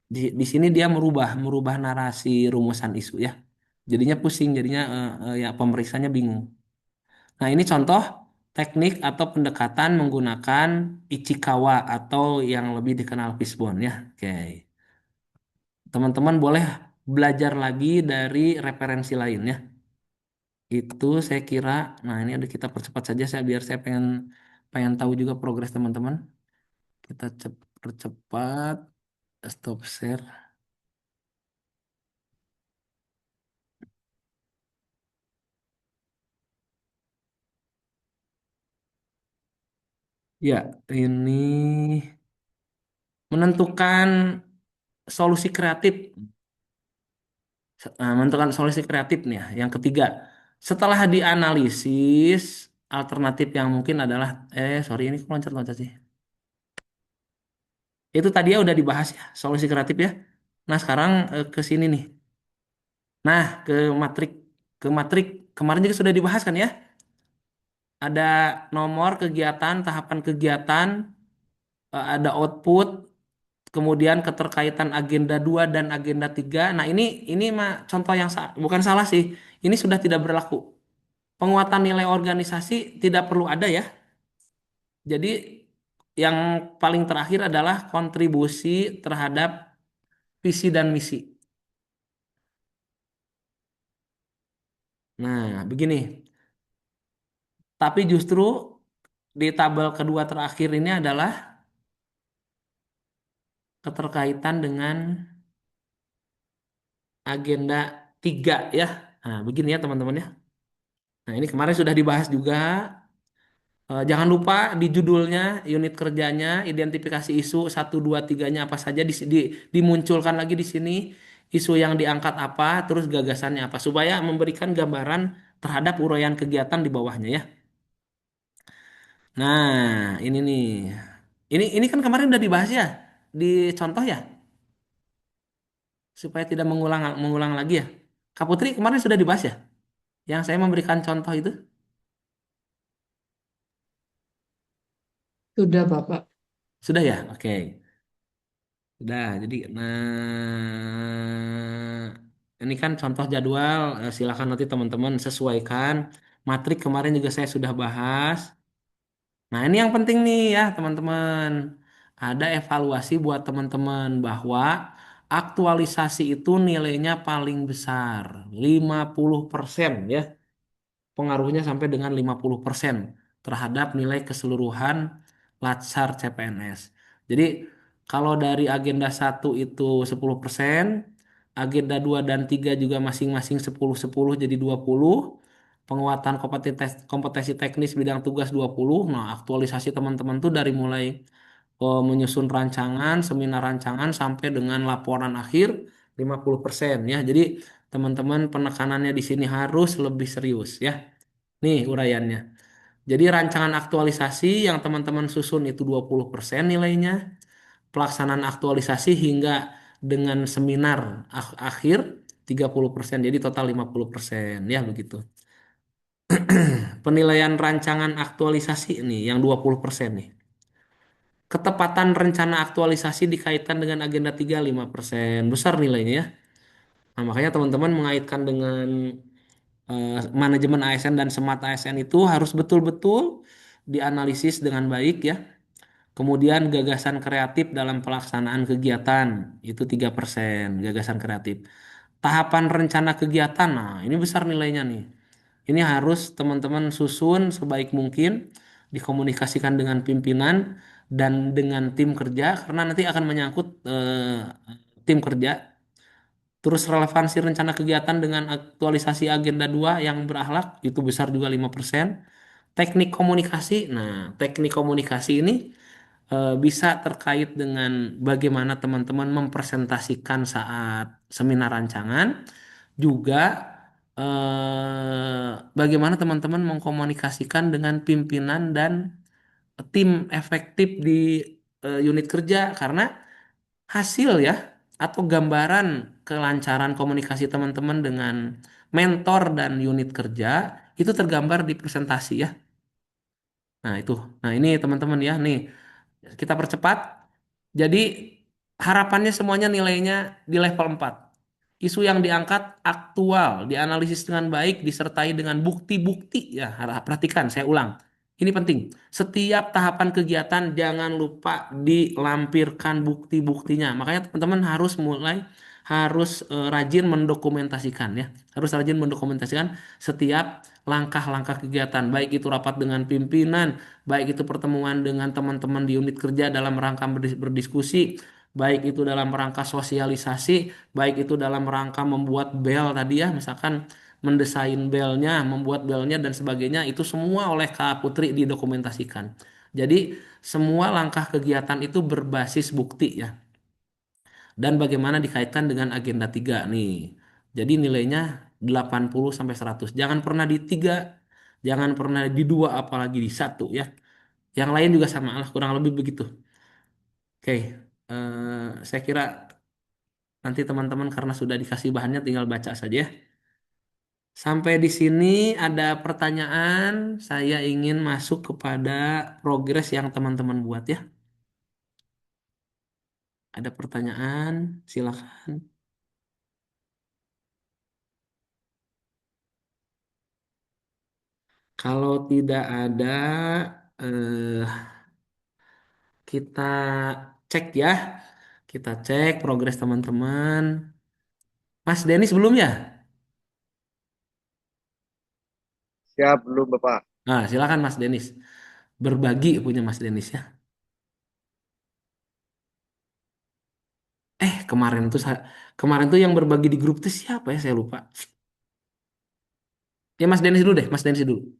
Di sini dia merubah merubah narasi rumusan isu ya. Jadinya pusing, jadinya ya pemeriksanya bingung. Nah, ini contoh teknik atau pendekatan menggunakan Ichikawa atau yang lebih dikenal fishbone ya. Oke. Teman-teman boleh belajar lagi dari referensi lain ya. Itu saya kira, nah ini ada kita percepat saja saya biar saya pengen pengen tahu juga progres teman-teman. Kita percepat stop share. Ya, ini menentukan solusi kreatif. Menentukan solusi kreatif nih ya. Yang ketiga, setelah dianalisis alternatif yang mungkin adalah sorry ini kok loncat-loncat sih. Itu tadi ya udah dibahas ya, solusi kreatif ya. Nah, sekarang ke sini nih. Nah, ke matrik kemarin juga sudah dibahas kan ya. Ada nomor kegiatan, tahapan kegiatan, ada output, kemudian keterkaitan agenda 2 dan agenda 3. Nah, ini mah contoh yang bukan salah sih. Ini sudah tidak berlaku. Penguatan nilai organisasi tidak perlu ada ya. Jadi yang paling terakhir adalah kontribusi terhadap visi dan misi. Nah, begini. Tapi justru di tabel kedua terakhir ini adalah keterkaitan dengan agenda 3 ya. Nah, begini ya teman-teman ya. Nah, ini kemarin sudah dibahas juga. Jangan lupa di judulnya, unit kerjanya, identifikasi isu 1, 2, 3-nya apa saja dimunculkan lagi di sini. Isu yang diangkat apa, terus gagasannya apa supaya memberikan gambaran terhadap uraian kegiatan di bawahnya ya. Nah, ini nih. Ini kan kemarin udah dibahas ya. dicontoh ya, supaya tidak mengulang mengulang lagi ya. Kak Putri kemarin sudah dibahas ya, yang saya memberikan contoh itu Sudah, Bapak. sudah ya. Oke, sudah. Jadi, nah ini kan contoh jadwal. Silakan nanti teman-teman sesuaikan. Matrik kemarin juga saya sudah bahas. Nah, ini yang penting nih ya, teman-teman. Ada evaluasi buat teman-teman bahwa aktualisasi itu nilainya paling besar, 50% ya. Pengaruhnya sampai dengan 50% terhadap nilai keseluruhan Latsar CPNS. Jadi, kalau dari agenda satu itu 10%, agenda 2 dan 3 juga masing-masing 10-10 jadi 20. Penguatan kompetensi teknis bidang tugas 20. Nah, aktualisasi teman-teman tuh dari mulai menyusun rancangan, seminar rancangan sampai dengan laporan akhir 50% ya. Jadi, teman-teman penekanannya di sini harus lebih serius ya. Nih uraiannya. Jadi rancangan aktualisasi yang teman-teman susun itu 20% nilainya. Pelaksanaan aktualisasi hingga dengan seminar akhir 30%. Jadi total 50% ya begitu. Penilaian rancangan aktualisasi ini yang 20% nih. Ketepatan rencana aktualisasi dikaitkan dengan agenda 3 5%. Besar nilainya ya. Nah, makanya teman-teman mengaitkan dengan manajemen ASN dan smart ASN itu harus betul-betul dianalisis dengan baik ya. Kemudian gagasan kreatif dalam pelaksanaan kegiatan itu 3% gagasan kreatif. Tahapan rencana kegiatan, nah ini besar nilainya nih. Ini harus teman-teman susun sebaik mungkin, dikomunikasikan dengan pimpinan dan dengan tim kerja karena nanti akan menyangkut tim kerja. Terus relevansi rencana kegiatan dengan aktualisasi agenda 2 yang berakhlak itu besar juga 5%. Teknik komunikasi. Nah, teknik komunikasi ini bisa terkait dengan bagaimana teman-teman mempresentasikan saat seminar rancangan, juga bagaimana teman-teman mengkomunikasikan dengan pimpinan dan tim efektif di unit kerja karena hasil ya atau gambaran kelancaran komunikasi teman-teman dengan mentor dan unit kerja itu tergambar di presentasi ya. Nah, itu. Nah, ini teman-teman ya, nih kita percepat. Jadi harapannya semuanya nilainya di level 4. Isu yang diangkat aktual, dianalisis dengan baik, disertai dengan bukti-bukti. Ya, perhatikan, saya ulang. Ini penting. Setiap tahapan kegiatan jangan lupa dilampirkan bukti-buktinya. Makanya teman-teman harus rajin mendokumentasikan ya. Harus rajin mendokumentasikan setiap langkah-langkah kegiatan, baik itu rapat dengan pimpinan, baik itu pertemuan dengan teman-teman di unit kerja dalam rangka berdiskusi, baik itu dalam rangka sosialisasi, baik itu dalam rangka membuat bel tadi ya, misalkan mendesain belnya, membuat belnya dan sebagainya, itu semua oleh Kak Putri didokumentasikan. Jadi semua langkah kegiatan itu berbasis bukti ya. Dan bagaimana dikaitkan dengan agenda 3 nih. Jadi nilainya 80 sampai 100. Jangan pernah di 3, jangan pernah di 2 apalagi di 1 ya. Yang lain juga sama lah kurang lebih begitu. Oke, saya kira nanti teman-teman karena sudah dikasih bahannya tinggal baca saja ya. Sampai di sini ada pertanyaan, saya ingin masuk kepada progres yang teman-teman buat ya. Ada pertanyaan, silakan. Kalau tidak ada, eh, kita cek ya. Kita cek progres teman-teman. Mas Denis belum ya? Siap belum Bapak? Nah, silakan Mas Denis. Berbagi punya Mas Denis ya. Kemarin tuh yang berbagi di grup itu siapa ya? Saya lupa. Ya Mas Denis dulu deh, Mas Denis dulu.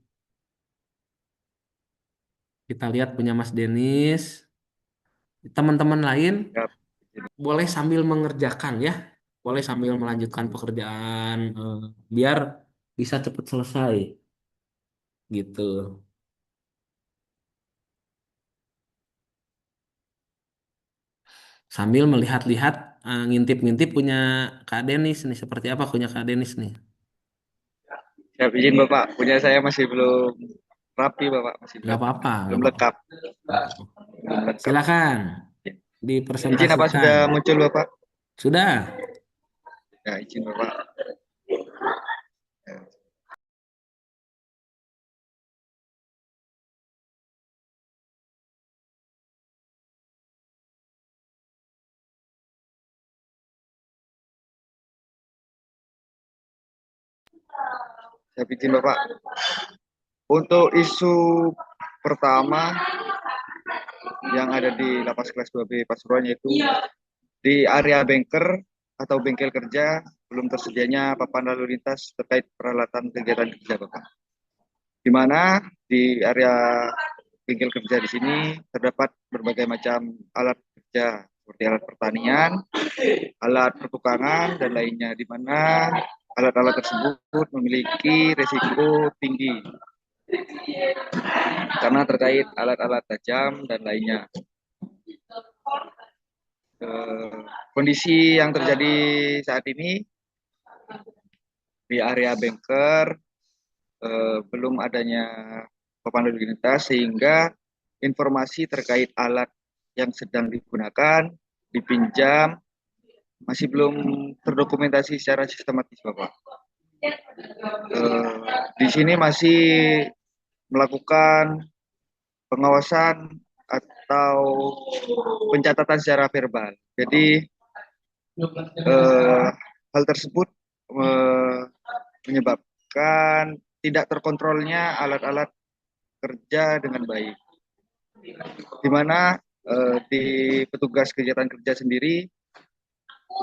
Kita lihat punya Mas Denis. Teman-teman lain Siap. boleh sambil mengerjakan ya. Boleh sambil melanjutkan pekerjaan biar bisa cepat selesai gitu. sambil melihat-lihat, ngintip-ngintip punya Kak Denis nih, seperti apa punya Kak Denis nih. Siap izin Bapak, punya saya masih belum rapi Bapak, masih Nggak belum apa-apa, nggak belum apa-apa. lengkap, Nggak apa-apa. belum lengkap. Silakan Izin apa dipresentasikan. sudah muncul Bapak? Sudah. Ya, izin Bapak. Ya, saya izin Bapak. Untuk isu pertama yang ada di Lapas Kelas 2B Pasuruan, yaitu di area bengker atau bengkel kerja belum tersedianya papan lalu lintas terkait peralatan kegiatan kerja Bapak. Di mana di area bengkel kerja di sini terdapat berbagai macam alat kerja seperti alat pertanian, alat pertukangan dan lainnya, di mana alat-alat tersebut memiliki risiko tinggi karena terkait alat-alat tajam dan lainnya. Kondisi yang terjadi saat ini di area bengker belum adanya papan lalu lintas, sehingga informasi terkait alat yang sedang digunakan, dipinjam, masih belum terdokumentasi secara sistematis Bapak. Di sini masih melakukan pengawasan atau pencatatan secara verbal. Jadi hal tersebut menyebabkan tidak terkontrolnya alat-alat kerja dengan baik. Di mana di petugas kegiatan kerja sendiri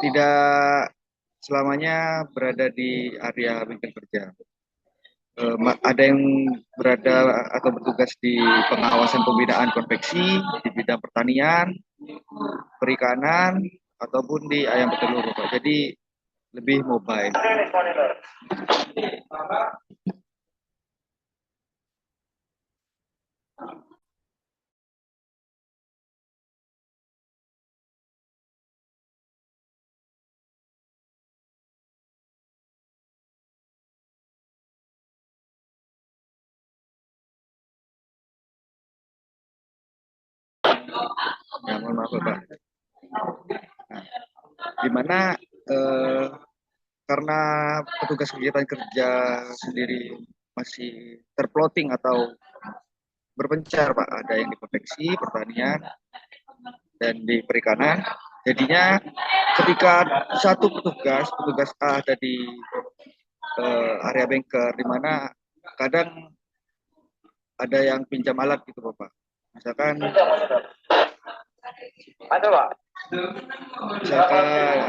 tidak selamanya berada di area bengkel kerja. Ada yang berada atau bertugas di pengawasan pembinaan konveksi, di bidang pertanian, perikanan, ataupun di ayam petelur Bapak. Jadi lebih mobile. Ya, mohon maaf Bapak. Nah, di mana karena petugas kegiatan kerja sendiri masih terploting atau berpencar Pak, ada yang di konveksi, pertanian, dan di perikanan. Jadinya ketika satu petugas A ada di area bengkel, di mana kadang ada yang pinjam alat gitu Bapak. Misalkan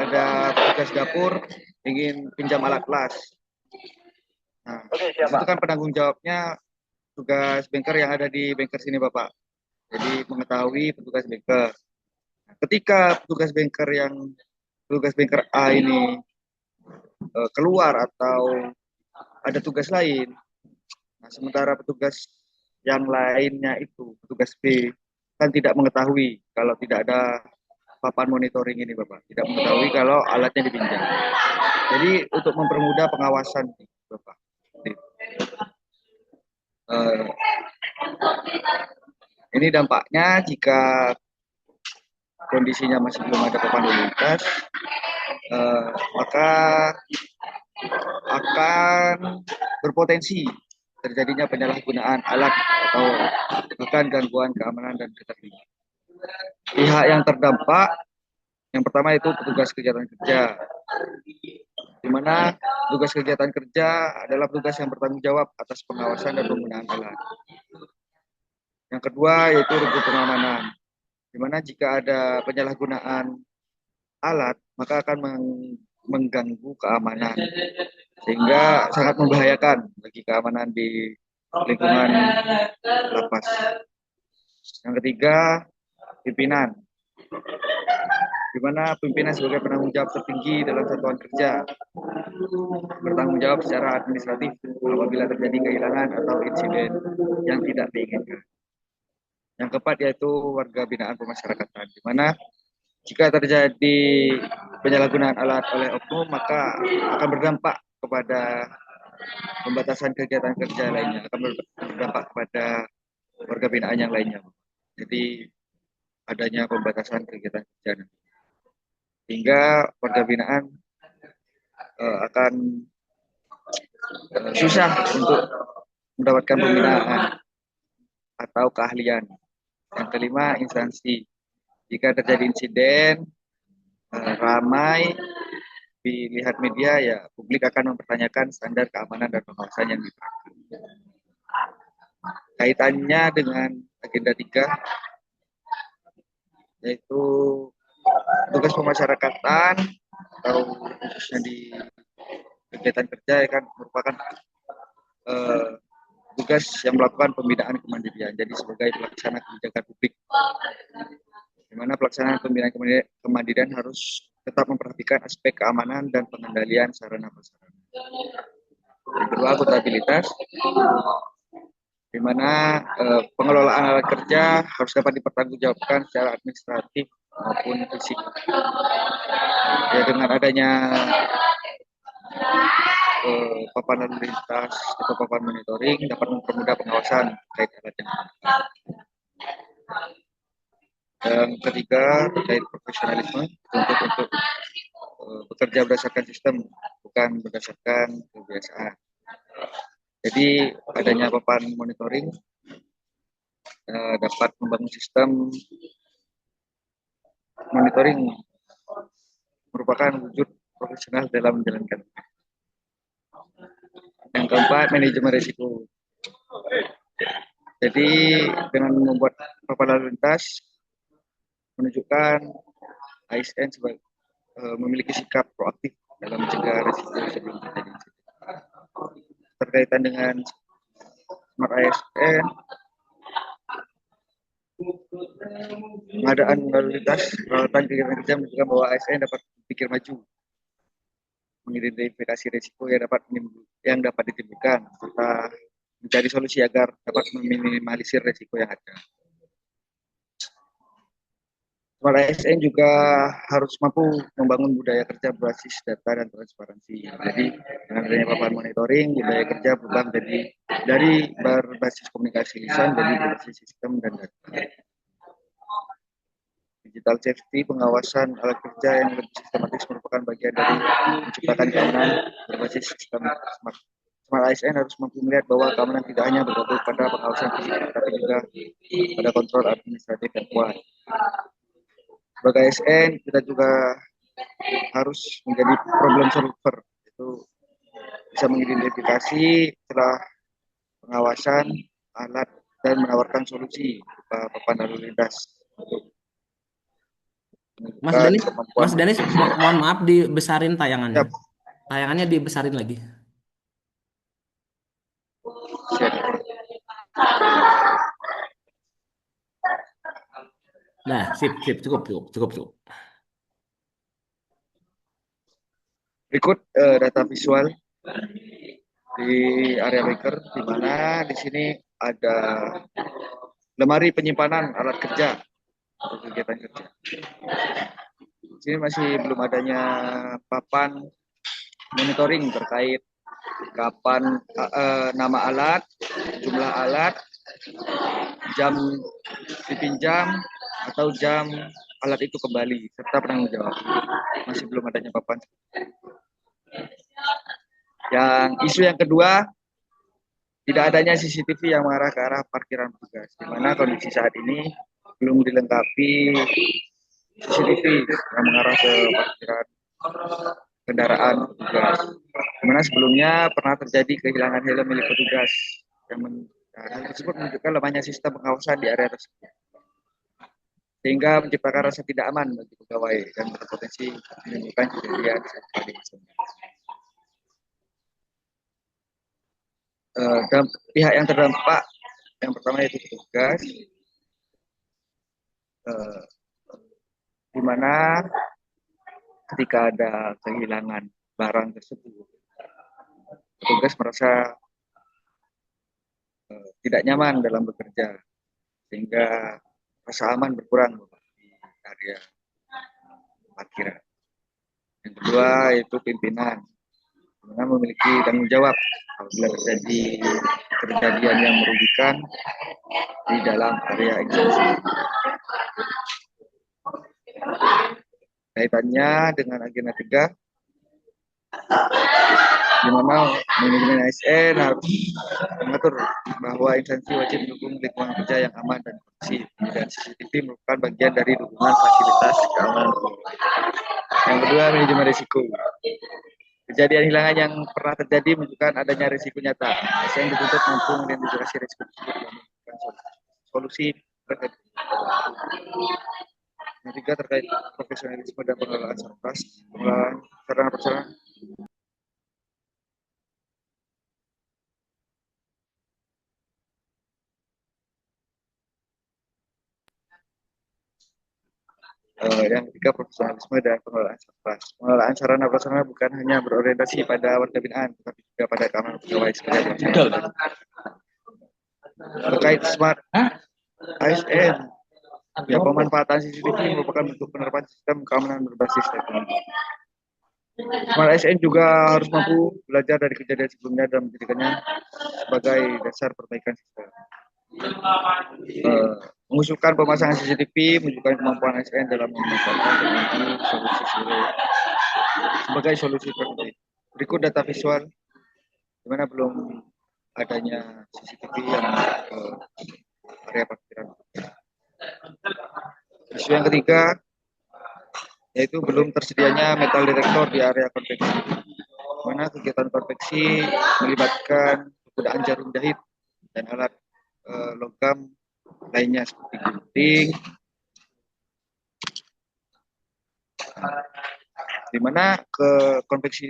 ada petugas dapur ingin pinjam alat las. Nah, itu kan penanggung jawabnya tugas bengkel yang ada di bengkel sini Bapak. Jadi mengetahui petugas bengkel. Nah, ketika petugas bengkel A ini keluar atau ada tugas lain, nah sementara petugas yang lainnya itu petugas B kan tidak mengetahui kalau tidak ada papan monitoring ini Bapak, tidak mengetahui kalau alatnya dipinjam. Jadi untuk mempermudah pengawasan Bapak. Ini dampaknya jika kondisinya masih belum ada papan lalu lintas, maka akan berpotensi terjadinya penyalahgunaan alat atau bahkan gangguan keamanan dan ketertiban. Pihak yang terdampak yang pertama itu petugas kegiatan kerja, di mana petugas kegiatan kerja adalah petugas yang bertanggung jawab atas pengawasan dan penggunaan alat. Yang kedua yaitu regu pengamanan, di mana jika ada penyalahgunaan alat maka akan mengganggu keamanan, sehingga sangat membahayakan bagi keamanan di lingkungan lapas. Yang ketiga, pimpinan, di mana pimpinan sebagai penanggung jawab tertinggi dalam satuan kerja bertanggung jawab secara administratif apabila terjadi kehilangan atau insiden yang tidak diinginkan. Yang keempat yaitu warga binaan pemasyarakatan, di mana Jika terjadi penyalahgunaan alat oleh oknum, maka akan berdampak kepada pembatasan kegiatan kerja lainnya, akan berdampak kepada warga binaan yang lainnya. Jadi adanya pembatasan kegiatan kerja nanti. Hingga warga binaan akan susah untuk mendapatkan pembinaan atau keahlian. Yang kelima, instansi. Jika terjadi insiden ramai dilihat media, ya publik akan mempertanyakan standar keamanan dan pengawasan yang diterapkan. Kaitannya dengan agenda 3, yaitu tugas pemasyarakatan atau khususnya di kegiatan kerja kan merupakan tugas yang melakukan pembinaan kemandirian. Jadi sebagai pelaksana kebijakan publik, di mana pelaksanaan pembinaan kemandirian harus tetap memperhatikan aspek keamanan dan pengendalian sarana prasarana. Yang kedua, akuntabilitas, di mana pengelolaan alat kerja harus dapat dipertanggungjawabkan secara administratif maupun fisik. Ya, dengan adanya papan lalu lintas atau papan monitoring dapat mempermudah pengawasan terkait alat yang digunakan. Yang ketiga, terkait profesionalisme, untuk bekerja berdasarkan sistem, bukan berdasarkan kebiasaan. Jadi adanya papan monitoring dapat membangun sistem monitoring, merupakan wujud profesional dalam menjalankan. Yang keempat, manajemen risiko. Jadi dengan membuat papan lalu lintas menunjukkan ASN sebagai memiliki sikap proaktif dalam mencegah risiko sebelum terjadi insiden. Terkaitan dengan Smart ASN, pengadaan lalu lintas peralatan kegiatan kerja menunjukkan bahwa ASN dapat berpikir maju, mengidentifikasi risiko yang dapat ditimbulkan, serta mencari solusi agar dapat meminimalisir risiko yang ada. Smart ASN juga harus mampu membangun budaya kerja berbasis data dan transparansi. Jadi dengan adanya papan monitoring, budaya kerja berubah menjadi dari berbasis komunikasi lisan jadi berbasis sistem dan data. Digital safety, pengawasan alat kerja yang lebih sistematis merupakan bagian dari menciptakan keamanan berbasis sistem smart. Smart ASN harus mampu melihat bahwa keamanan tidak hanya bergantung pada pengawasan fisik, tapi juga pada kontrol administratif yang kuat. Sebagai ASN, kita juga harus menjadi problem solver, itu bisa mengidentifikasi setelah pengawasan alat dan menawarkan solusi papan lalu lintas untuk Mas Danis, Mas Danis, mohon maaf dibesarin tayangannya. Siap. Tayangannya dibesarin lagi. Siap. Nah, sip, cukup. Berikut data visual di area maker, di mana di sini ada lemari penyimpanan alat kerja untuk kegiatan kerja. Di sini masih belum adanya papan monitoring terkait kapan nama alat, jumlah alat, jam dipinjam atau jam alat itu kembali, serta penanggung jawab. Masih belum adanya papan. Isu yang kedua, tidak adanya CCTV yang mengarah ke arah parkiran petugas, di mana kondisi saat ini belum dilengkapi CCTV yang mengarah ke parkiran kendaraan petugas. Di mana sebelumnya pernah terjadi kehilangan helm milik petugas, hal tersebut menunjukkan lemahnya sistem pengawasan di area tersebut, sehingga menciptakan rasa tidak aman bagi pegawai dan berpotensi menimbulkan kejadian seperti ini. Dan pihak yang terdampak yang pertama yaitu petugas, di mana ketika ada kehilangan barang tersebut, petugas merasa tidak nyaman dalam bekerja, sehingga rasa aman berkurang di area parkiran. Yang kedua yaitu pimpinan, karena memiliki tanggung jawab apabila terjadi kejadian yang merugikan di dalam area instansi. Kaitannya dengan agenda 3, di mana manajemen ASN harus mengatur bahwa instansi wajib mendukung lingkungan kerja yang aman dan kondusif, dan CCTV merupakan bagian dari dukungan fasilitas keamanan. Yang kedua, manajemen risiko. Kejadian hilangan yang pernah terjadi menunjukkan adanya risiko nyata. ASN dituntut mampu mengidentifikasi risiko tersebut dan memberikan solusi terkait. Yang ketiga, terkait profesionalisme dan pengelolaan sarana prasarana. Yang ketiga, profesionalisme dan pengelolaan sarana. Pengelolaan sarana prasarana bukan hanya berorientasi pada warga binaan, tetapi juga pada keamanan pegawai sebagai pelaksana. Terkait smart ASN, ya, pemanfaatan CCTV merupakan bentuk penerapan sistem keamanan berbasis teknologi. Smart ASN juga harus mampu belajar dari kejadian sebelumnya dan menjadikannya sebagai dasar perbaikan sistem. Mengusulkan pemasangan CCTV menunjukkan kemampuan ASN dalam memanfaatkan teknologi sebagai solusi preventif. Berikut data visual di mana belum adanya CCTV yang area parkiran. Isu yang ketiga yaitu belum tersedianya metal detektor di area konveksi, di mana kegiatan konveksi melibatkan penggunaan jarum jahit dan alat logam lainnya seperti gunting, di mana konveksi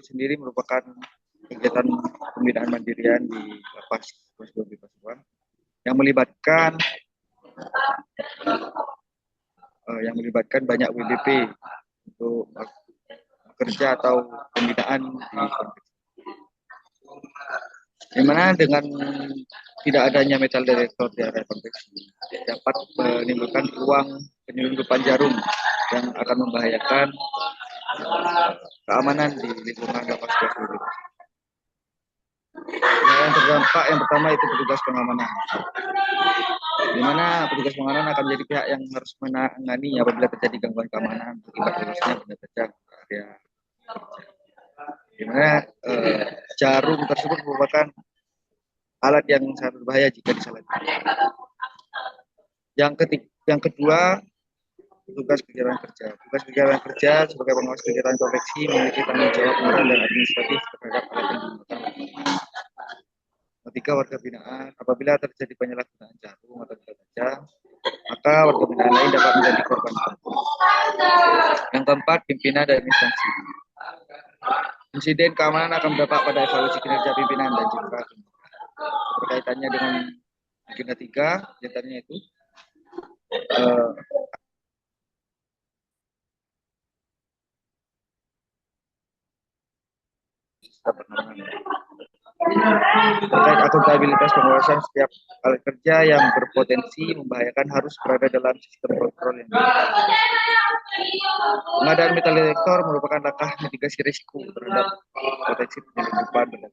sendiri merupakan kegiatan pembinaan mandirian di lapas Pasuruan yang melibatkan banyak WDP untuk bekerja atau pembinaan di konveksi. Di mana dengan tidak adanya metal detektor di area konveksi dapat menimbulkan peluang penyelundupan jarum yang akan membahayakan keamanan di lingkungan lapas Pasuruan. Yang terdampak yang pertama itu petugas pengamanan, di mana petugas pengamanan akan menjadi pihak yang harus menangani apabila terjadi gangguan keamanan akibat lulusnya benda tajam ke area kerja. Di mana jarum tersebut merupakan alat yang sangat berbahaya jika disalahgunakan. Yang kedua, tugas kegiatan kerja. Tugas kegiatan kerja sebagai pengawas kegiatan konveksi memiliki tanggung jawab moral dan administratif terhadap alat yang digunakan. Ketiga, warga binaan. Apabila terjadi penyalahgunaan jarum atau benda tajam, maka warga binaan lain dapat menjadi korban. Yang keempat, pimpinan dan instansi. Insiden keamanan akan berdampak pada evaluasi kinerja pimpinan dan juga berkaitannya dengan agenda 3, diantaranya itu terkait akuntabilitas pengawasan setiap alat kerja yang berpotensi membahayakan harus berada dalam sistem kontrol yang pengadaan metal detektor merupakan langkah mitigasi risiko terhadap potensi penyelundupan benda.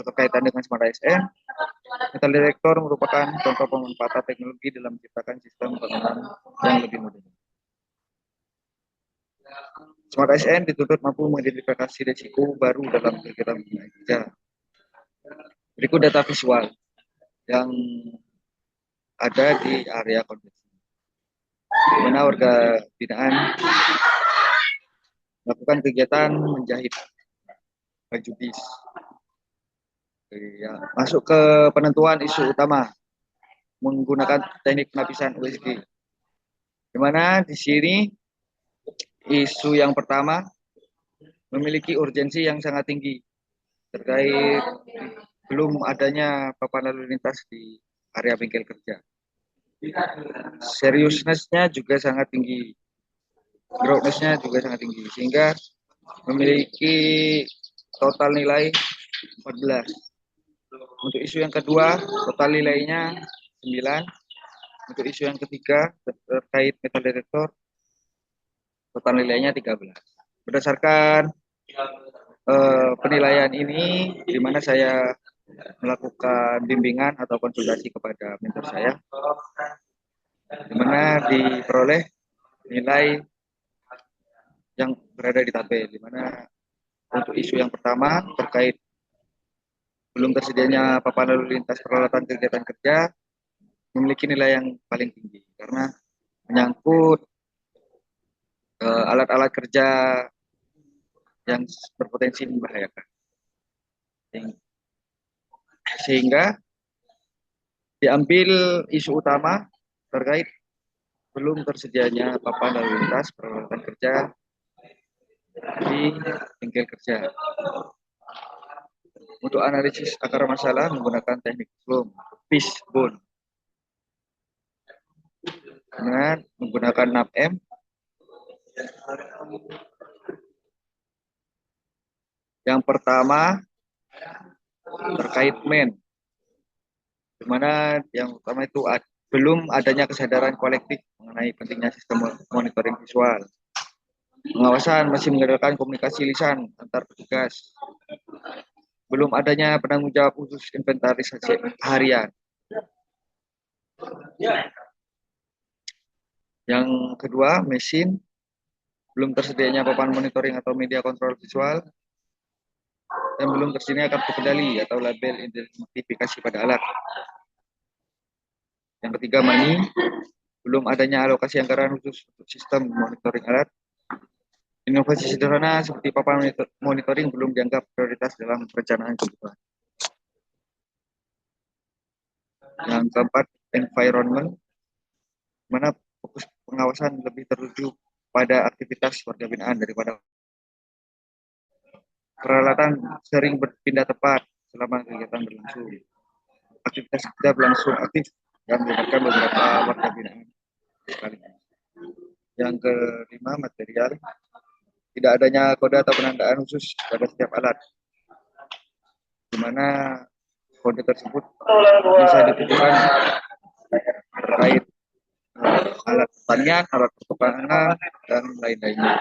Berkaitan dengan Smart ASN, metal detektor merupakan contoh pemanfaatan teknologi dalam menciptakan sistem keamanan yang lebih modern. Smart ASN dituntut mampu mengidentifikasi risiko baru dalam kegiatan kerja. Berikut data visual yang ada di area konveksi, di mana warga binaan melakukan kegiatan menjahit baju bis. Ya, masuk ke penentuan isu utama menggunakan teknik penapisan USG, di mana di sini isu yang pertama memiliki urgensi yang sangat tinggi terkait belum adanya papan lalu lintas di area bengkel kerja. Seriousness-nya juga sangat tinggi, groundness-nya juga sangat tinggi, sehingga memiliki total nilai 14. Untuk isu yang kedua, total nilainya 9. Untuk isu yang ketiga terkait metal detektor, total nilainya 13. Berdasarkan penilaian ini, di mana saya melakukan bimbingan atau konsultasi kepada mentor saya, di mana diperoleh nilai yang berada di tabel, di mana untuk isu yang pertama terkait belum tersedianya papan lalu lintas peralatan kegiatan kerja memiliki nilai yang paling tinggi karena menyangkut alat-alat kerja yang berpotensi membahayakan. Sehingga diambil isu utama terkait belum tersedianya papan lalu lintas peralatan kerja di bengkel kerja. Untuk analisis akar masalah menggunakan teknik fishbone dengan menggunakan 6M. Yang pertama terkait di mana yang pertama itu belum adanya kesadaran kolektif mengenai pentingnya sistem monitoring visual. Pengawasan masih mengandalkan komunikasi lisan antar petugas. Belum adanya penanggung jawab khusus inventarisasi harian. Yang kedua, mesin belum tersedianya papan monitoring atau media kontrol visual dan belum tersedianya kartu kendali atau label identifikasi pada alat. Yang ketiga, belum adanya alokasi anggaran khusus untuk sistem monitoring alat. Inovasi sederhana seperti papan monitoring belum dianggap prioritas dalam perencanaan kebutuhan. Yang keempat, environment, mana fokus pengawasan lebih tertuju pada aktivitas warga binaan daripada peralatan sering berpindah tempat selama kegiatan berlangsung. Aktivitas kerja berlangsung aktif dan melibatkan beberapa warga binaan sekaligus. Yang kelima, material. Tidak adanya kode atau penandaan khusus pada setiap alat, di mana kode tersebut bisa dibutuhkan terkait alat pertanian, alat pertukangan, dan lain-lainnya.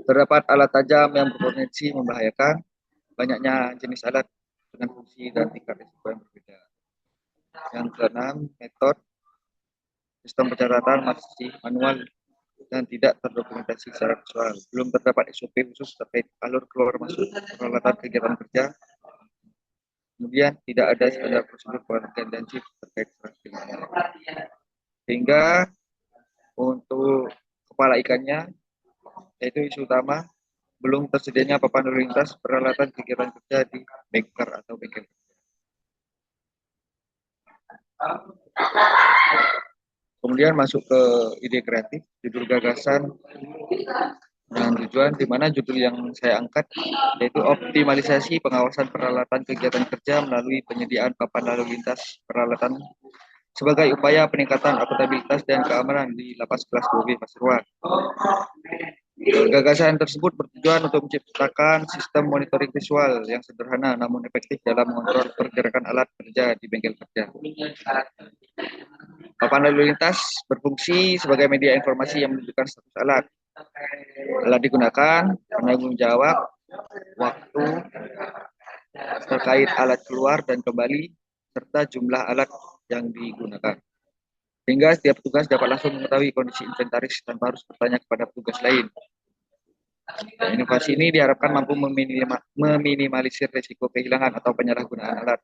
Terdapat alat tajam yang berpotensi membahayakan, banyaknya jenis alat dengan fungsi dan tingkat risiko yang berbeda. Yang keenam, metode sistem pencatatan masih manual dan tidak terdokumentasi secara visual. Belum terdapat SOP khusus terkait alur keluar masuk peralatan kegiatan kerja. Kemudian tidak ada standar prosedur komprehensif terkait strategi. Sehingga untuk kepala ikannya, yaitu isu utama, belum tersedianya papan lalu lintas peralatan kegiatan kerja di bengkel atau bengkel. Kemudian masuk ke ide kreatif, judul gagasan dan tujuan, di mana judul yang saya angkat yaitu optimalisasi pengawasan peralatan kegiatan kerja melalui penyediaan papan lalu lintas peralatan sebagai upaya peningkatan akuntabilitas dan keamanan di lapas kelas 2B Pasuruan. Gagasan tersebut bertujuan untuk menciptakan sistem monitoring visual yang sederhana namun efektif dalam mengontrol pergerakan alat kerja di bengkel kerja. Papan lalu lintas berfungsi sebagai media informasi yang menunjukkan status alat. Alat digunakan, penanggung jawab, waktu terkait alat keluar dan kembali, serta jumlah alat yang digunakan. Sehingga setiap petugas dapat langsung mengetahui kondisi inventaris tanpa harus bertanya kepada petugas lain. Inovasi ini diharapkan mampu meminimalisir risiko kehilangan atau penyalahgunaan alat.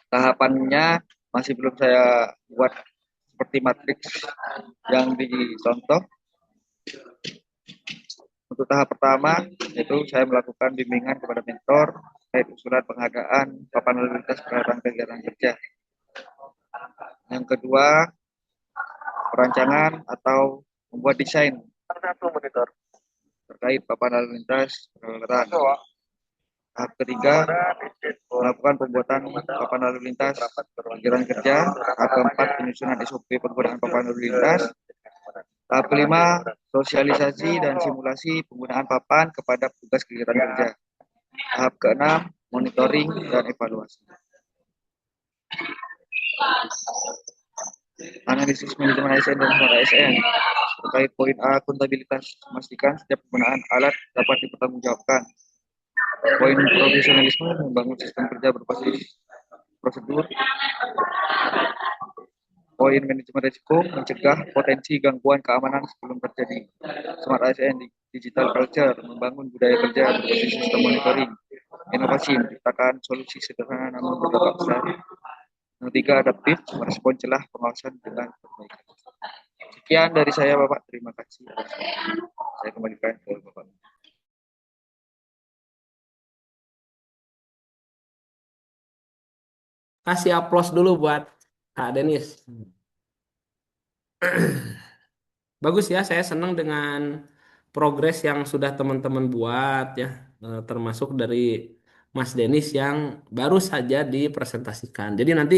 Tahapannya masih belum saya buat seperti matriks yang dicontoh. Untuk tahap pertama, yaitu saya melakukan bimbingan kepada mentor terkait usulan pengadaan papan lalu lintas peralatan kegiatan kerja. Yang kedua, perancangan atau membuat desain terkait papan lalu lintas peralatan. Tahap ketiga, melakukan pembuatan papan lalu lintas kegiatan kerja. Tahap keempat, penyusunan SOP penggunaan papan lalu lintas. Tahap kelima, sosialisasi dan simulasi penggunaan papan kepada petugas kegiatan kerja. Tahap keenam, monitoring dan evaluasi. analisis manajemen ASN dan smart ASN. Terkait poin A, akuntabilitas, memastikan setiap penggunaan alat dapat dipertanggungjawabkan. Poin profesionalisme, membangun sistem kerja berbasis prosedur. Poin manajemen risiko, mencegah potensi gangguan keamanan sebelum terjadi. Smart ASN, digital culture, membangun budaya kerja berbasis sistem monitoring. Inovasi, menciptakan solusi sederhana namun berdampak besar. Yang ketiga, adaptif, merespon celah pengawasan dengan perbaikan. Sekian dari saya, Bapak. Terima kasih. Saya kembalikan ke Bapak. Kasih aplaus dulu buat Kak Denis. Bagus ya, saya senang dengan progres yang sudah teman-teman buat ya, termasuk dari Mas Denis yang baru saja dipresentasikan. Jadi nanti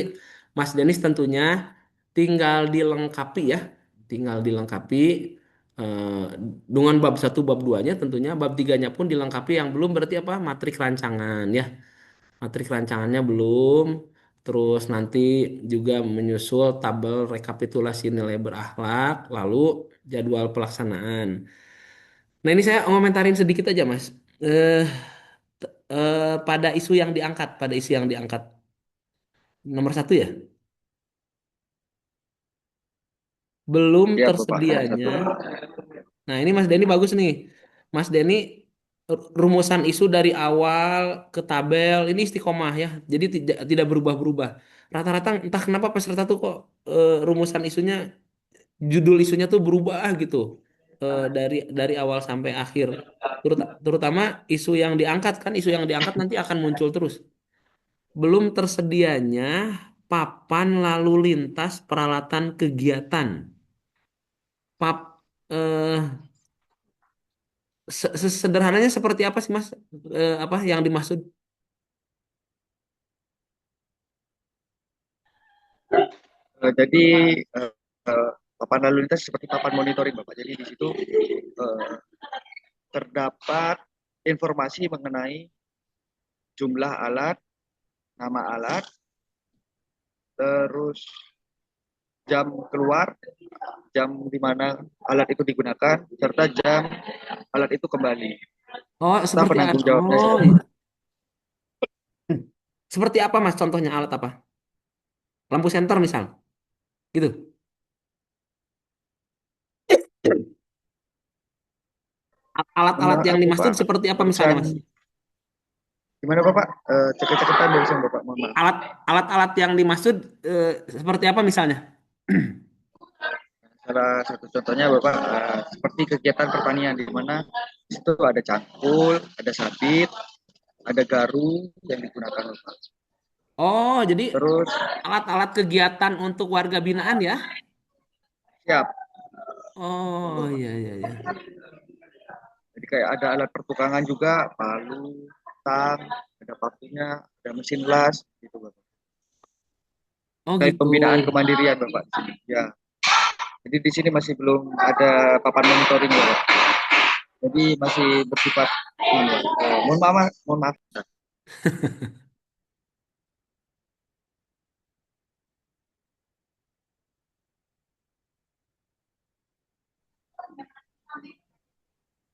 Mas Denis tentunya tinggal dilengkapi ya, tinggal dilengkapi eh, dengan bab 1, bab 2-nya tentunya, bab 3-nya pun dilengkapi yang belum berarti apa? Matrik rancangan ya. Matrik rancangannya belum. Terus nanti juga menyusul tabel rekapitulasi nilai berakhlak, lalu jadwal pelaksanaan. Nah ini saya ngomentarin sedikit aja Mas. Eh, pada isu yang diangkat, pada isu yang diangkat nomor 1 ya, belum Ya, Bapak. tersedianya. Nah ini Mas Denny bagus nih. Mas Denny rumusan isu dari awal ke tabel ini istiqomah ya. Jadi tidak berubah-berubah. Rata-rata entah kenapa peserta tuh kok rumusan isunya, judul isunya tuh berubah gitu dari awal sampai akhir. Terutama isu yang diangkat kan, isu yang diangkat nanti akan muncul terus. Belum tersedianya papan lalu lintas peralatan kegiatan. Pap eh, Sederhananya seperti apa sih Mas? Apa yang dimaksud? Jadi papan lalu lintas seperti papan monitoring, Bapak. Jadi di situ terdapat informasi mengenai jumlah alat, nama alat, terus jam keluar, jam di mana alat itu digunakan, serta jam alat itu kembali. Oh, Serta seperti penanggung jawabnya. oh, iya. Seperti apa Mas? Contohnya alat apa? Lampu senter misal, gitu. Alat-alat yang Maaf, dimaksud Pak, seperti apa misalnya barusan Mas? gimana Bapak? Cekap-cekapan barusan Bapak, mohon maaf. Alat-alat yang dimaksud seperti apa misalnya? Salah satu contohnya Bapak seperti kegiatan pertanian di mana di situ ada cangkul, ada sabit, ada garu yang digunakan Bapak. Oh, jadi Terus alat-alat kegiatan untuk warga binaan ya? siap. Oh, iya iya iya. Jadi kayak ada alat pertukangan juga, palu, tang, ada pakunya, ada mesin las, gitu Bapak. Oh, Kayak gitu. pembinaan kemandirian Bapak di sini. Ya. Jadi di sini masih belum ada papan monitoring Bapak. Jadi masih bersifat manual. Mohon maaf.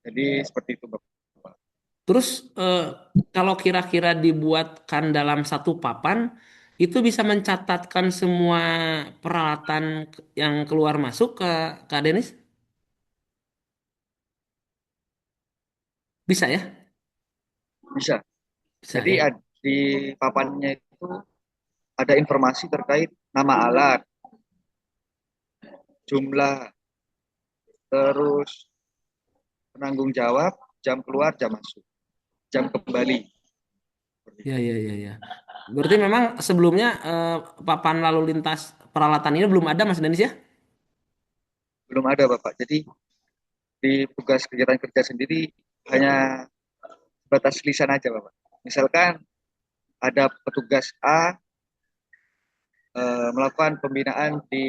Jadi seperti itu Bapak. Terus kalau kira-kira dibuatkan dalam satu papan, itu bisa mencatatkan semua peralatan yang keluar masuk ke Kak Denis? Bisa ya? Bisa. Bisa Jadi ya. di papannya itu ada informasi terkait nama alat, jumlah, terus penanggung jawab, jam keluar, jam masuk, jam kembali. Ya ya ya ya. Berarti memang sebelumnya papan lalu lintas peralatan ini belum ada Mas Denis ya? Belum ada Bapak. Jadi di tugas kegiatan kerja sendiri hanya batas lisan aja Bapak. Misalkan ada petugas A melakukan pembinaan di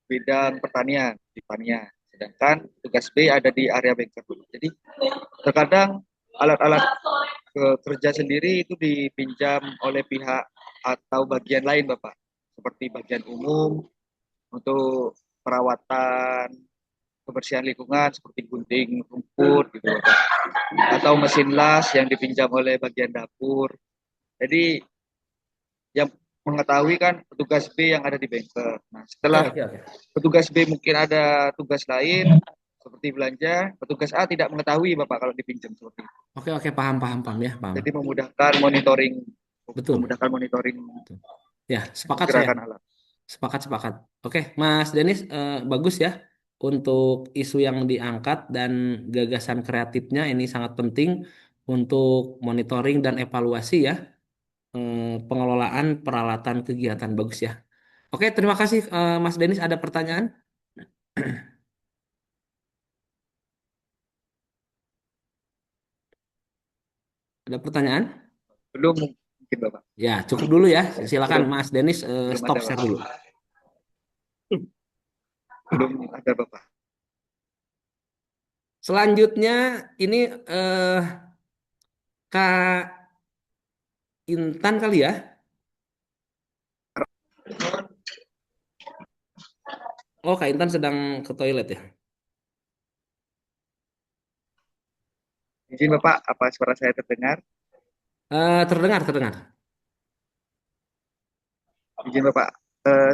bidang pertanian, di pertanian. Sedangkan tugas B ada di area bengkel. Jadi terkadang alat-alat kerja sendiri itu dipinjam oleh pihak atau bagian lain Bapak, seperti bagian umum untuk perawatan kebersihan lingkungan seperti gunting rumput gitu Bapak, atau mesin las yang dipinjam oleh bagian dapur. Jadi yang mengetahui kan petugas B yang ada di bengkel. Nah, Oke, setelah oke, oke. petugas B mungkin ada tugas lain seperti belanja, petugas A tidak mengetahui Bapak kalau dipinjam seperti itu. Oke, oke, paham, paham, paham ya, paham. Jadi memudahkan monitoring, Betul. memudahkan monitoring Betul. Ya, sepakat saya. gerakan alat. Sepakat, sepakat. Oke, Mas Denis, bagus ya untuk isu yang diangkat dan gagasan kreatifnya ini sangat penting untuk monitoring dan evaluasi ya, pengelolaan peralatan kegiatan bagus ya. Oke, terima kasih Mas Denis. Ada pertanyaan? Ada pertanyaan? Belum mungkin Bapak. Ya, cukup dulu ya. Silakan Belum, Mas Denis, belum stop ada share Bapak. dulu. Belum ada Bapak. Selanjutnya ini Kak Intan kali ya. Oh, Kak Intan sedang ke toilet ya. Izin Bapak, apa suara saya terdengar? Terdengar, terdengar. Izin Bapak.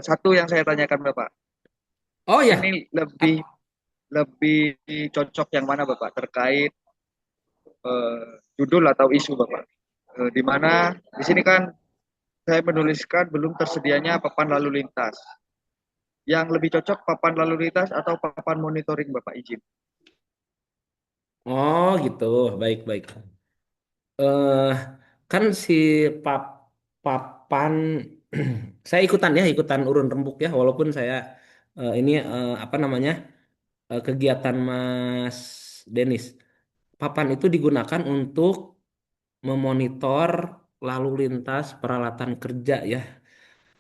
Satu yang saya tanyakan Bapak, Oh ya, ini lebih cocok yang mana Bapak terkait judul atau isu Bapak? Di mana di sini kan saya menuliskan belum tersedianya papan lalu lintas. Yang lebih cocok papan lalu lintas atau papan monitoring Bapak izin? oh gitu, baik baik. eh kan si pap papan, saya ikutan ya, ikutan urun rembuk ya, walaupun saya ini apa namanya kegiatan Mas Denis. Papan itu digunakan untuk memonitor lalu lintas peralatan kerja ya.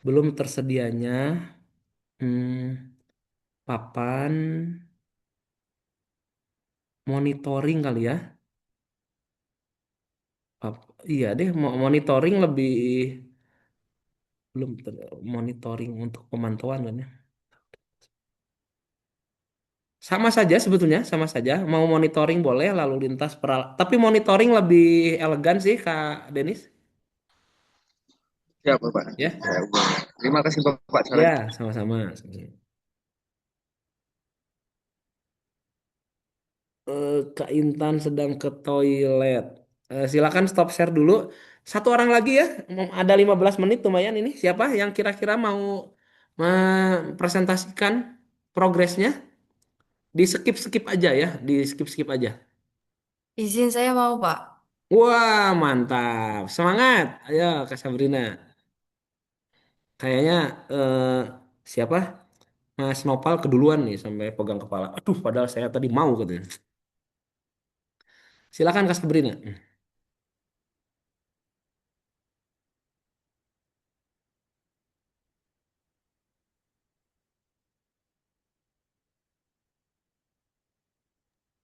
Belum tersedianya papan monitoring kali ya. Iya deh, monitoring lebih belum monitoring untuk pemantauan kan ya. Sama saja sebetulnya, sama saja. Mau monitoring boleh lalu lintas tapi monitoring lebih elegan sih Kak Denis. Ya Bapak. Ya, Terima kasih Bapak ya, sarannya. sama-sama. Kak Intan sedang ke toilet. Silakan stop share dulu. Satu orang lagi ya. Ada 15 menit lumayan ini. Siapa yang kira-kira mau mempresentasikan progresnya? Di skip-skip aja ya. Di skip-skip aja. Izin saya mau, Pak. Wah, mantap. Semangat. Ayo, Kak Sabrina. Kayaknya siapa? Mas Nopal keduluan nih sampai pegang kepala. Aduh, padahal saya tadi mau katanya. Silakan Kak Sabrina.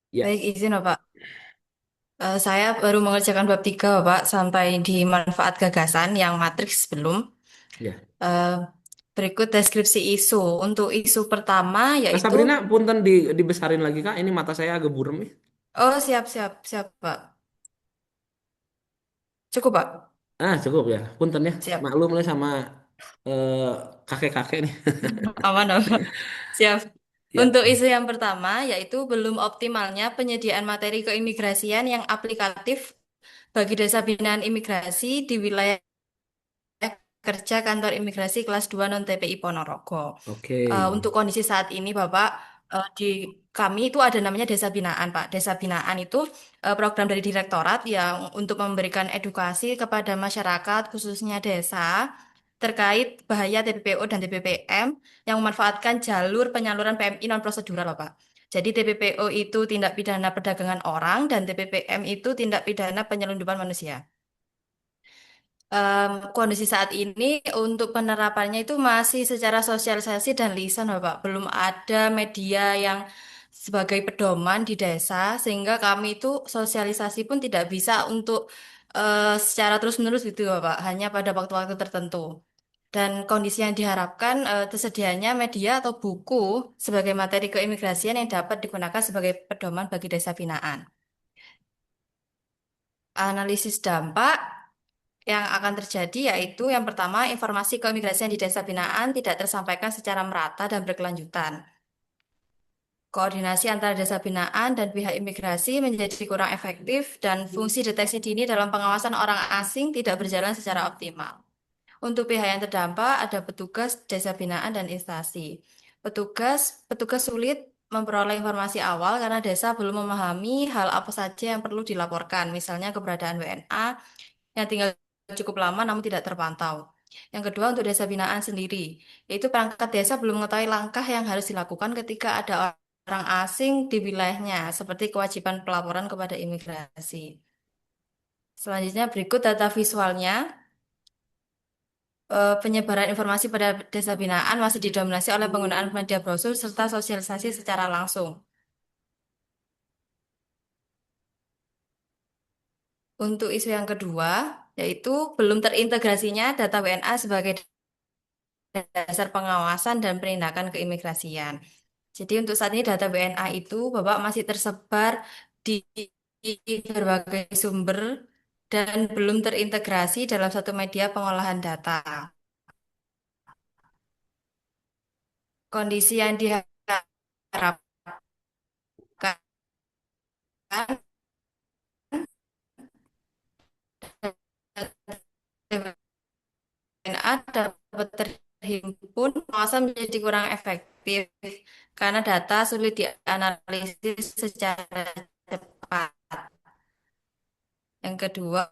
Ya, Baik, izin, Bapak. Saya baru mengerjakan bab 3, Bapak, sampai di manfaat gagasan yang matriks belum. ya. Eh, Berikut deskripsi isu. Untuk isu pertama Kak yaitu, Sabrina, punten dibesarin lagi Kak. Ini mata saya agak buram nih. oh siap, siap, siap, Pak. Cukup, Pak. Cukup ya. Punten ya. Siap. Maklum lah sama eh, kakek-kakek nih. Aman, Bapak. Siap. Ya. Untuk isu yang pertama yaitu belum optimalnya penyediaan materi keimigrasian yang aplikatif bagi desa binaan imigrasi di wilayah kerja kantor imigrasi kelas 2 non TPI Ponorogo. Oke. Untuk kondisi saat ini, Bapak, di kami itu ada namanya desa binaan, Pak. Desa binaan itu program dari direktorat yang untuk memberikan edukasi kepada masyarakat, khususnya desa, terkait bahaya TPPO dan TPPM yang memanfaatkan jalur penyaluran PMI non prosedural, loh, Pak. Jadi TPPO itu tindak pidana perdagangan orang dan TPPM itu tindak pidana penyelundupan manusia. Kondisi saat ini untuk penerapannya itu masih secara sosialisasi dan lisan, Bapak. Belum ada media yang sebagai pedoman di desa, sehingga kami itu sosialisasi pun tidak bisa untuk secara terus-menerus gitu Bapak, hanya pada waktu-waktu tertentu. Dan kondisi yang diharapkan tersedianya media atau buku sebagai materi keimigrasian yang dapat digunakan sebagai pedoman bagi desa binaan. Analisis dampak yang akan terjadi yaitu yang pertama, informasi keimigrasian di desa binaan tidak tersampaikan secara merata dan berkelanjutan. Koordinasi antara desa binaan dan pihak imigrasi menjadi kurang efektif dan fungsi deteksi dini dalam pengawasan orang asing tidak berjalan secara optimal. Untuk pihak yang terdampak ada petugas desa binaan dan instansi. Petugas sulit memperoleh informasi awal karena desa belum memahami hal apa saja yang perlu dilaporkan, misalnya keberadaan WNA yang tinggal cukup lama namun tidak terpantau. Yang kedua untuk desa binaan sendiri, yaitu perangkat desa belum mengetahui langkah yang harus dilakukan ketika ada orang asing di wilayahnya, seperti kewajiban pelaporan kepada imigrasi. Selanjutnya berikut data visualnya. Penyebaran informasi pada desa binaan masih didominasi oleh penggunaan media brosur serta sosialisasi secara langsung. Untuk isu yang kedua, yaitu belum terintegrasinya data WNA sebagai dasar pengawasan dan penindakan keimigrasian. Jadi untuk saat ini data WNA itu Bapak masih tersebar di berbagai sumber dan belum terintegrasi dalam satu media pengolahan data. Kondisi yang diharapkan DNA dapat terhimpun, pengawasan menjadi kurang efektif karena data sulit dianalisis secara cepat. Yang kedua,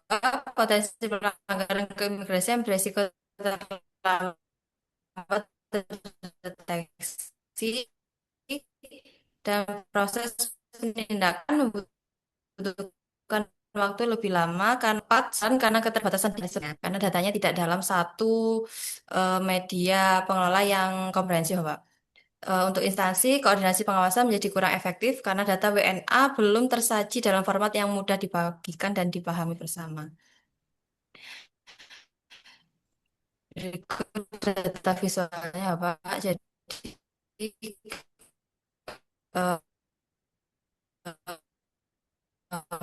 potensi pelanggaran keimigrasian beresiko terlambat terdeteksi dan proses penindakan membutuhkan waktu lebih lama karena keterbatasan dasarnya, karena datanya tidak dalam satu media pengelola yang komprehensif, Pak. Untuk instansi, koordinasi pengawasan menjadi kurang efektif karena data WNA belum tersaji dalam format yang mudah dibagikan dan dipahami bersama. Berikut data visualnya, Pak. Jadi eh,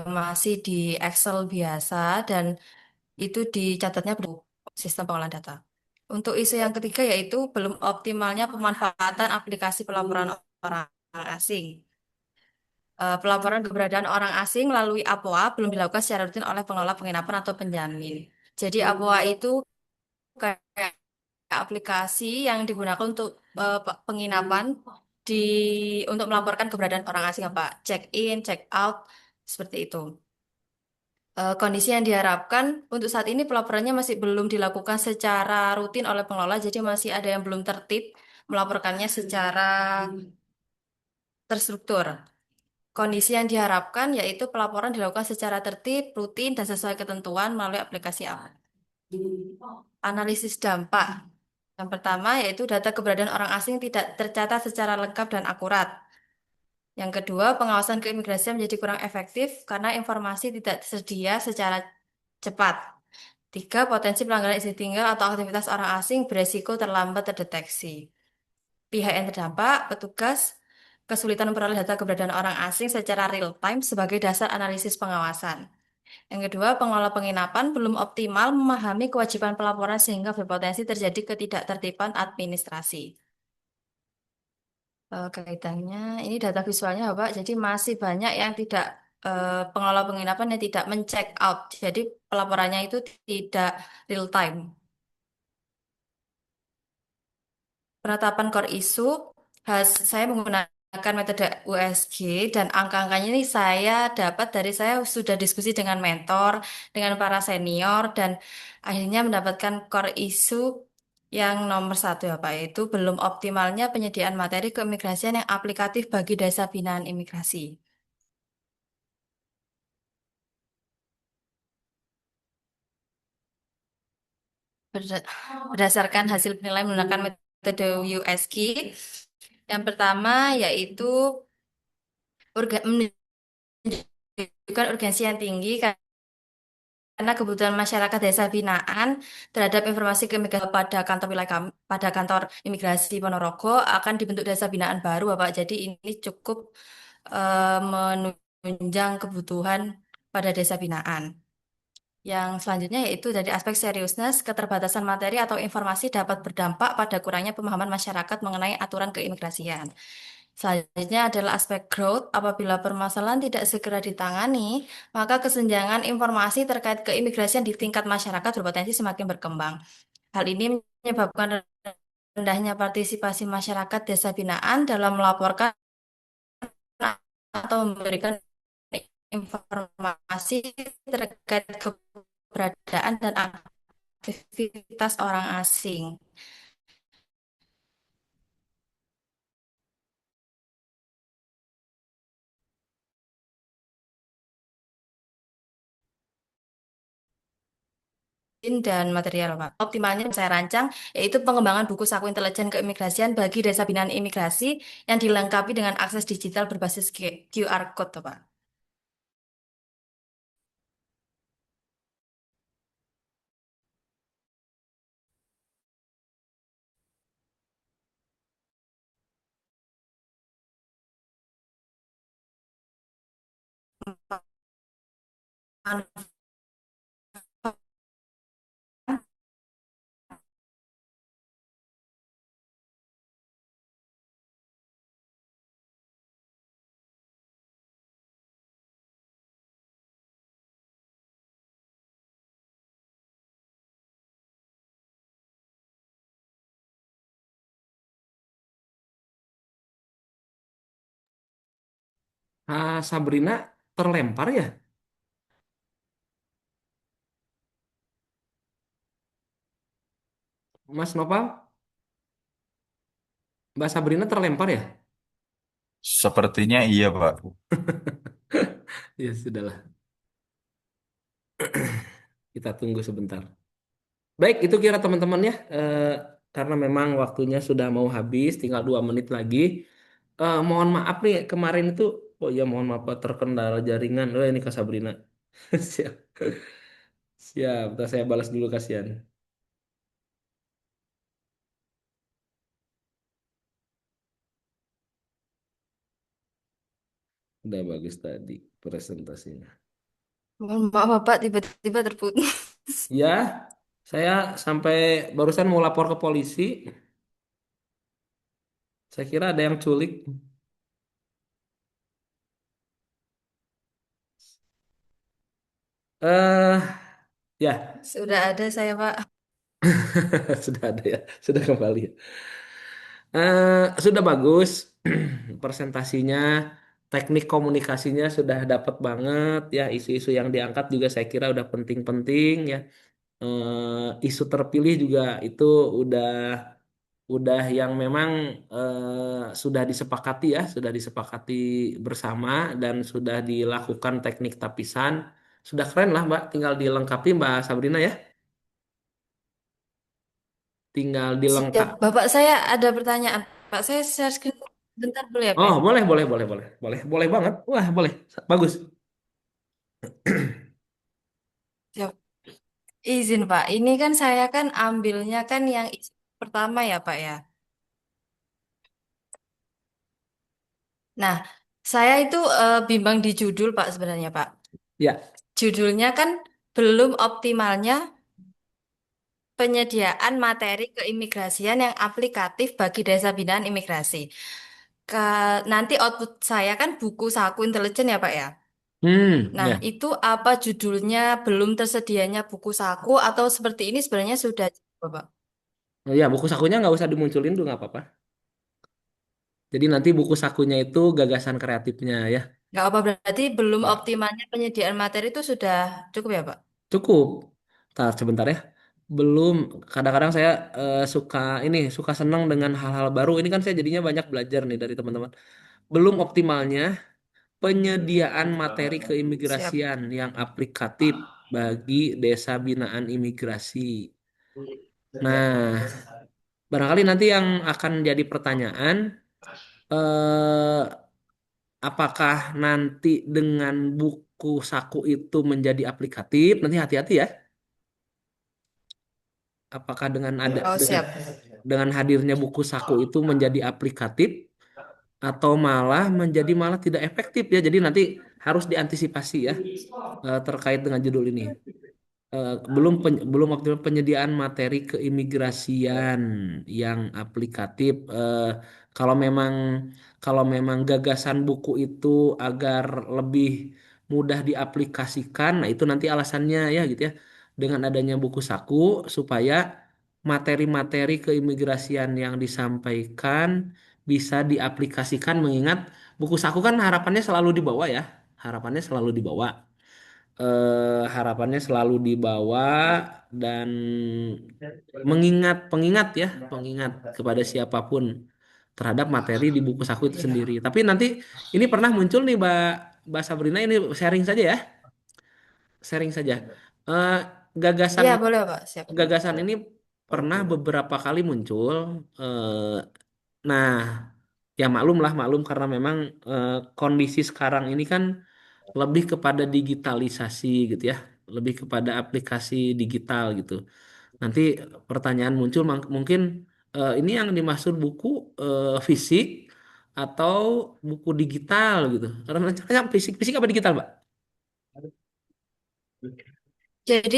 masih di Excel biasa dan itu dicatatnya sistem pengolahan data. Untuk isu yang ketiga yaitu belum optimalnya pemanfaatan aplikasi pelaporan orang asing. Pelaporan keberadaan orang asing melalui APOA belum dilakukan secara rutin oleh pengelola penginapan atau penjamin. Jadi APOA itu kayak aplikasi yang digunakan untuk penginapan di untuk melaporkan keberadaan orang asing, Pak. Check in, check out, seperti itu. Kondisi yang diharapkan untuk saat ini pelaporannya masih belum dilakukan secara rutin oleh pengelola, jadi masih ada yang belum tertib melaporkannya secara terstruktur. Kondisi yang diharapkan yaitu pelaporan dilakukan secara tertib, rutin, dan sesuai ketentuan melalui aplikasi aman. Analisis dampak. Yang pertama yaitu data keberadaan orang asing tidak tercatat secara lengkap dan akurat. Yang kedua, pengawasan keimigrasian menjadi kurang efektif karena informasi tidak tersedia secara cepat. Tiga, potensi pelanggaran izin tinggal atau aktivitas orang asing beresiko terlambat terdeteksi. Pihak yang terdampak, petugas, kesulitan memperoleh data keberadaan orang asing secara real time sebagai dasar analisis pengawasan. Yang kedua, pengelola penginapan belum optimal memahami kewajiban pelaporan sehingga berpotensi terjadi ketidaktertiban administrasi. Kaitannya, ini data visualnya, Bapak. Jadi masih banyak yang tidak pengelola penginapan yang tidak men-check out. Jadi pelaporannya itu tidak real time. Penetapan core isu, saya menggunakan metode USG dan angka-angkanya ini saya sudah diskusi dengan mentor, dengan para senior dan akhirnya mendapatkan core isu yang nomor satu ya Pak, yaitu belum optimalnya penyediaan materi keimigrasian yang aplikatif bagi desa binaan imigrasi. Berdasarkan hasil penilaian menggunakan metode USG, yang pertama yaitu menunjukkan urgensi yang tinggi karena kebutuhan masyarakat desa binaan terhadap informasi keimigrasian pada kantor wilayah kami, pada kantor imigrasi Ponorogo akan dibentuk desa binaan baru, Bapak. Jadi ini cukup menunjang kebutuhan pada desa binaan. Yang selanjutnya yaitu dari aspek seriusness, keterbatasan materi atau informasi dapat berdampak pada kurangnya pemahaman masyarakat mengenai aturan keimigrasian. Selanjutnya adalah aspek growth. Apabila permasalahan tidak segera ditangani, maka kesenjangan informasi terkait keimigrasian di tingkat masyarakat berpotensi semakin berkembang. Hal ini menyebabkan rendahnya partisipasi masyarakat desa binaan dalam melaporkan atau memberikan informasi terkait keberadaan dan aktivitas orang asing. Dan material, Pak. Optimalnya yang saya rancang yaitu pengembangan buku saku intelijen keimigrasian bagi desa binaan imigrasi yang dilengkapi dengan akses digital berbasis QR Code, Pak. Sabrina terlempar ya? Mas Nopal, Mbak Sabrina terlempar ya? Sepertinya iya, Pak. Ya sudahlah, kita tunggu sebentar. Baik, itu kira teman-teman ya. Karena memang waktunya sudah mau habis, tinggal 2 menit lagi. Mohon maaf nih, kemarin itu, oh ya mohon maaf Pak, terkendala jaringan. Oh ini Kak Sabrina. Siap, siap. Ntar saya balas dulu kasihan. Udah bagus tadi presentasinya. Mohon maaf, Bapak, tiba-tiba terputus. Ya, saya sampai barusan mau lapor ke polisi. Saya kira ada yang culik. Eh, ya, Sudah ada saya, Pak. sudah ada ya, sudah kembali. Sudah bagus presentasinya, teknik komunikasinya sudah dapat banget ya, isu-isu yang diangkat juga saya kira udah penting-penting ya. Isu terpilih juga itu udah udah yang memang sudah disepakati ya, sudah disepakati bersama dan sudah dilakukan teknik tapisan. Sudah keren lah Mbak, tinggal dilengkapi Mbak Sabrina ya. Tinggal Siap, dilengkap. Bapak, saya ada pertanyaan. Pak, saya share screen bentar dulu ya, Pak Oh, ya? boleh, boleh, boleh, boleh, boleh, boleh banget. Wah, boleh. Bagus. Siap. Izin, Pak. Ini kan saya kan ambilnya kan yang pertama ya, Pak ya. Nah, saya itu bimbang di judul, Pak, sebenarnya, Pak. Ya. Judulnya kan belum optimalnya penyediaan materi keimigrasian yang aplikatif bagi desa binaan imigrasi. Nanti output saya kan buku saku intelijen ya, Pak ya. Nah, Ya. itu apa judulnya belum tersedianya buku saku atau seperti ini sebenarnya sudah cukup, Pak? Ya, buku sakunya nggak usah dimunculin dulu nggak apa-apa. Jadi nanti buku sakunya itu gagasan kreatifnya ya. Nggak apa berarti belum Ya. optimalnya penyediaan materi itu sudah cukup ya, Pak? Cukup. Ntar sebentar ya. Belum. Kadang-kadang saya suka ini, suka senang dengan hal-hal baru. Ini kan saya jadinya banyak belajar nih dari teman-teman. Belum optimalnya penyediaan materi Siap. keimigrasian yang aplikatif bagi desa binaan imigrasi. Nah, barangkali nanti yang akan jadi pertanyaan, eh, apakah nanti dengan buku saku itu menjadi aplikatif? Nanti hati-hati ya. Apakah Oh, siap. dengan hadirnya buku saku itu menjadi aplikatif atau malah tidak efektif ya. Jadi nanti harus diantisipasi ya terkait dengan judul ini. Belum optimal penyediaan materi keimigrasian yang aplikatif. Kalau memang kalau memang gagasan buku itu agar lebih mudah diaplikasikan, nah itu nanti alasannya ya gitu ya. Dengan adanya buku saku supaya materi-materi keimigrasian yang disampaikan bisa diaplikasikan mengingat buku saku kan harapannya selalu dibawa ya. Harapannya selalu dibawa harapannya selalu dibawa dan pengingat kepada siapapun terhadap materi di buku saku itu sendiri. Tapi nanti ini pernah muncul nih Mbak Sabrina ini sharing saja ya, sharing saja. Eh, gagasan Iya, boleh, Pak. Siap. gagasan ini pernah beberapa kali muncul. Nah, ya maklum karena memang kondisi sekarang ini kan lebih kepada digitalisasi gitu ya, lebih kepada aplikasi digital gitu. Nanti pertanyaan muncul mungkin ini yang dimaksud buku fisik atau buku digital gitu. Karena rencananya fisik, fisik apa digital, Mbak? Jadi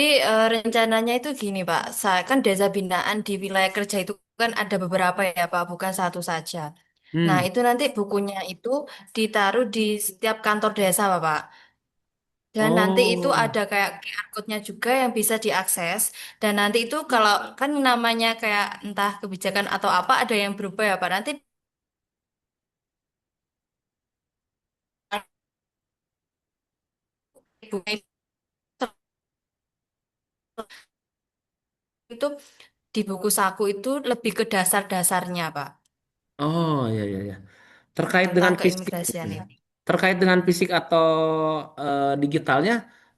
rencananya itu gini Pak, saya kan desa binaan di wilayah kerja itu kan ada beberapa ya Pak, bukan satu saja. Nah Hmm. itu nanti bukunya itu ditaruh di setiap kantor desa Pak. Dan nanti itu Oh, ada kayak QR code-nya juga yang bisa diakses. Dan nanti itu kalau kan namanya kayak entah kebijakan atau apa ada yang berubah ya Pak. Nanti bukunya itu di buku saku itu lebih ke dasar-dasarnya Pak oh ya ya ya. Terkait tentang dengan fisik. keimigrasian ini. Terkait dengan fisik atau digitalnya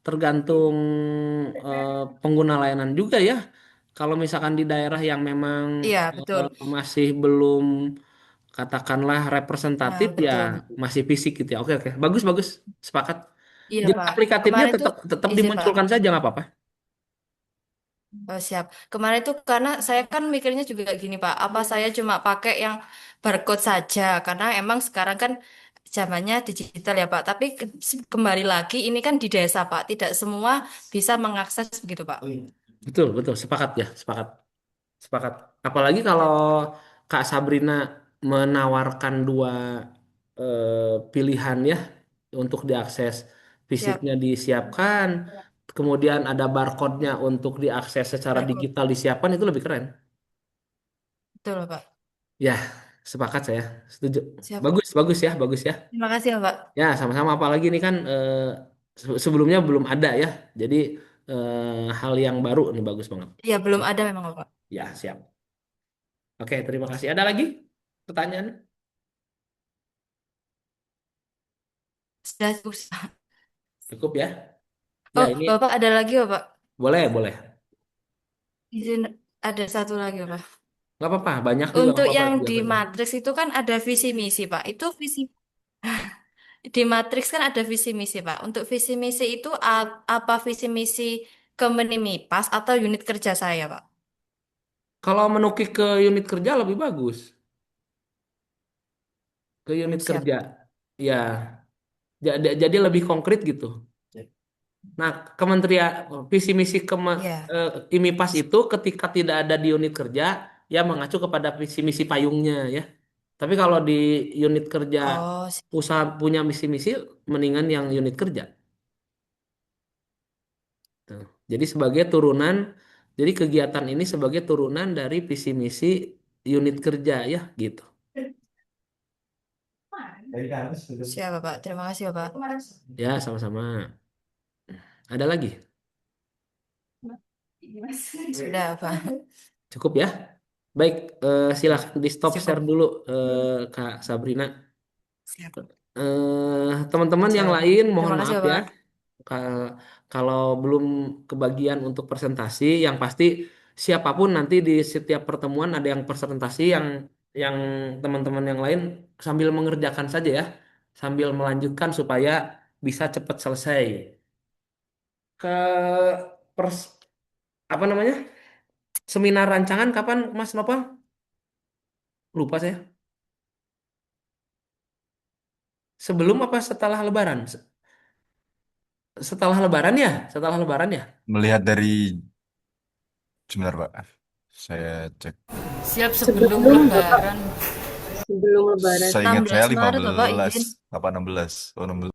tergantung eh, pengguna layanan juga ya. Kalau misalkan di daerah yang memang Iya betul. masih belum katakanlah Nah representatif ya betul. masih fisik gitu ya. Oke oke, bagus bagus, sepakat. Iya Jadi Pak. aplikatifnya Kemarin tuh tetap tetap izin Pak. dimunculkan saja nggak apa-apa. Oh, siap. Kemarin itu karena saya kan mikirnya juga gini Pak, apa saya cuma pakai yang barcode saja karena emang sekarang kan zamannya digital ya Pak. Tapi kembali lagi ini kan di desa Pak, tidak semua bisa mengakses begitu Pak. Betul betul, sepakat ya, sepakat. Sepakat. Apalagi kalau Kak Sabrina menawarkan dua pilihan ya untuk diakses. Siap. Fisiknya disiapkan, kemudian ada barcode-nya untuk diakses secara Barcode. digital disiapkan itu lebih keren. Betul Pak. Ya, sepakat saya. Setuju. Siap. Bagus, bagus ya, bagus ya. Terima kasih ya Pak. Ya, sama-sama apalagi ini kan sebelumnya belum ada ya. Jadi hal yang baru nih bagus banget. Ya belum ada memang Pak. Ya, siap. Oke, terima kasih. Ada lagi pertanyaan? Sudah cukup. Cukup ya. Ya, Oh, ini Bapak ada lagi ya Pak? boleh, boleh. Izin ada satu lagi Pak. Nggak apa-apa, banyak juga nggak Untuk apa-apa yang di biasanya. matriks itu kan ada visi misi Pak. Itu visi di matriks kan ada visi misi Pak. Untuk visi misi itu apa visi misi Kemenimipas atau unit kerja saya Pak? Kalau menukik ke unit kerja lebih bagus. Ke unit Siap. kerja. Ya, jadi lebih konkret gitu. Nah, Kementerian visi misi Ya. IMIPAS itu ketika tidak ada di unit kerja, ya mengacu kepada visi misi payungnya ya. Tapi kalau di unit kerja Oh, usaha punya misi misi, mendingan yang unit kerja. Tuh. Jadi sebagai turunan, jadi kegiatan ini sebagai turunan dari visi misi unit kerja ya gitu. siap Bapak. Terima kasih Bapak. Ya sama-sama. Ada lagi? Sudah Pak. Cukup ya? Baik, silakan di stop share Cukup. dulu Kak Sabrina. Siap. Teman-teman yang Siap. lain mohon Terima kasih maaf ya Bapak. Ka- kalau belum kebagian untuk presentasi, yang pasti siapapun nanti di setiap pertemuan ada yang presentasi yang teman-teman yang lain sambil mengerjakan saja ya. sambil melanjutkan supaya bisa cepat selesai. Ke pers apa namanya? Seminar rancangan kapan Mas Nopal? Lupa saya. Sebelum apa setelah Lebaran? Setelah Lebaran ya? Setelah Lebaran ya? Melihat dari sebentar Pak, saya cek. Siap sebelum Sebelum Bapak, lebaran. sebelum Lebaran. Saya ingat saya 16 Maret Bapak 15 izin. apa 16? Oh 16.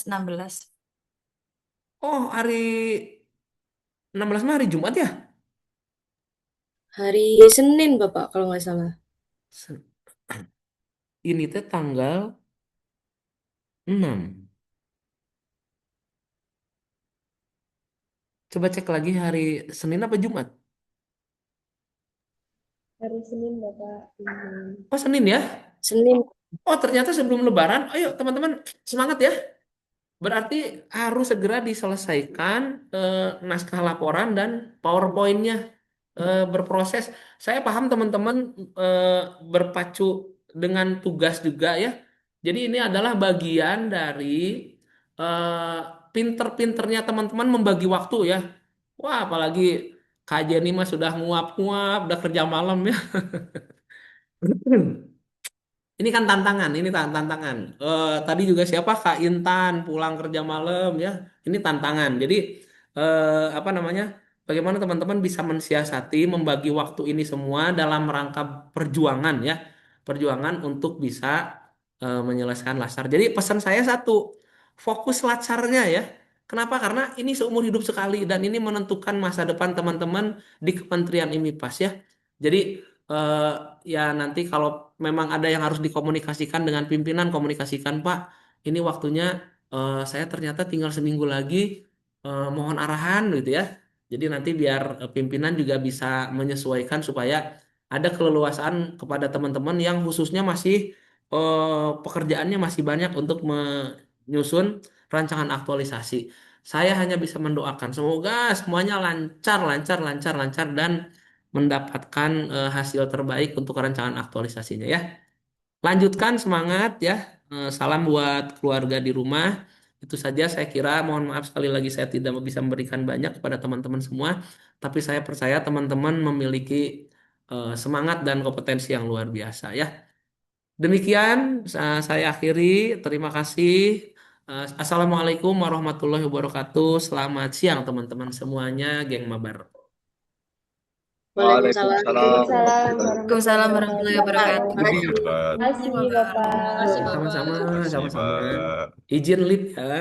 16. Oh, hari 16 Mei hari Jumat ya? Hari Senin Bapak kalau nggak salah. Se- Ini teh tanggal 6. Coba cek lagi hari Senin apa Jumat? Hari Senin Bapak. Oh, Senin ya? Senin. Oh, ternyata sebelum Lebaran. Ayo, teman-teman, semangat ya. Berarti harus segera diselesaikan naskah laporan dan PowerPoint-nya berproses. Saya paham teman-teman eh, berpacu dengan tugas juga ya. Jadi ini adalah bagian dari eh, pinter-pinternya teman-teman membagi waktu ya. Wah, apalagi Kak Jenny mah sudah nguap-nguap, udah kerja malam ya. Ini kan tantangan, ini tantangan. Tadi juga siapa Kak Intan pulang kerja malam ya. Ini tantangan. Jadi apa namanya? Bagaimana teman-teman bisa mensiasati membagi waktu ini semua dalam rangka perjuangan ya. Perjuangan untuk bisa menyelesaikan lasar. Jadi pesan saya satu, fokus lasarnya ya. Kenapa? Karena ini seumur hidup sekali dan ini menentukan masa depan teman-teman di Kementerian IMIPAS ya. Jadi eh, ya nanti kalau memang ada yang harus dikomunikasikan dengan pimpinan, komunikasikan Pak. Ini waktunya saya ternyata tinggal seminggu lagi, mohon arahan gitu ya. Jadi nanti biar pimpinan juga bisa menyesuaikan supaya ada keleluasaan kepada teman-teman yang khususnya masih pekerjaannya masih banyak untuk menyusun rancangan aktualisasi. Saya hanya bisa mendoakan semoga semuanya lancar, lancar, lancar, lancar dan mendapatkan hasil terbaik untuk rancangan aktualisasinya ya. Lanjutkan semangat ya. Salam buat keluarga di rumah. Itu saja saya kira. Mohon maaf sekali lagi saya tidak bisa memberikan banyak kepada teman-teman semua. Tapi saya percaya teman-teman memiliki semangat dan kompetensi yang luar biasa ya. Demikian saya akhiri. Terima kasih. Assalamualaikum warahmatullahi wabarakatuh. Selamat siang teman-teman semuanya, geng Mabar. Waalaikumsalam. Waalaikumsalam Waalaikumsalam warahmatullahi warahmatullahi Bapak. wabarakatuh. Terima Makasih. kasih Makasih Bapak. Bapak. Makasih Bapak. Sama-sama, Terima kasih sama-sama. Pak. Izin lip ya.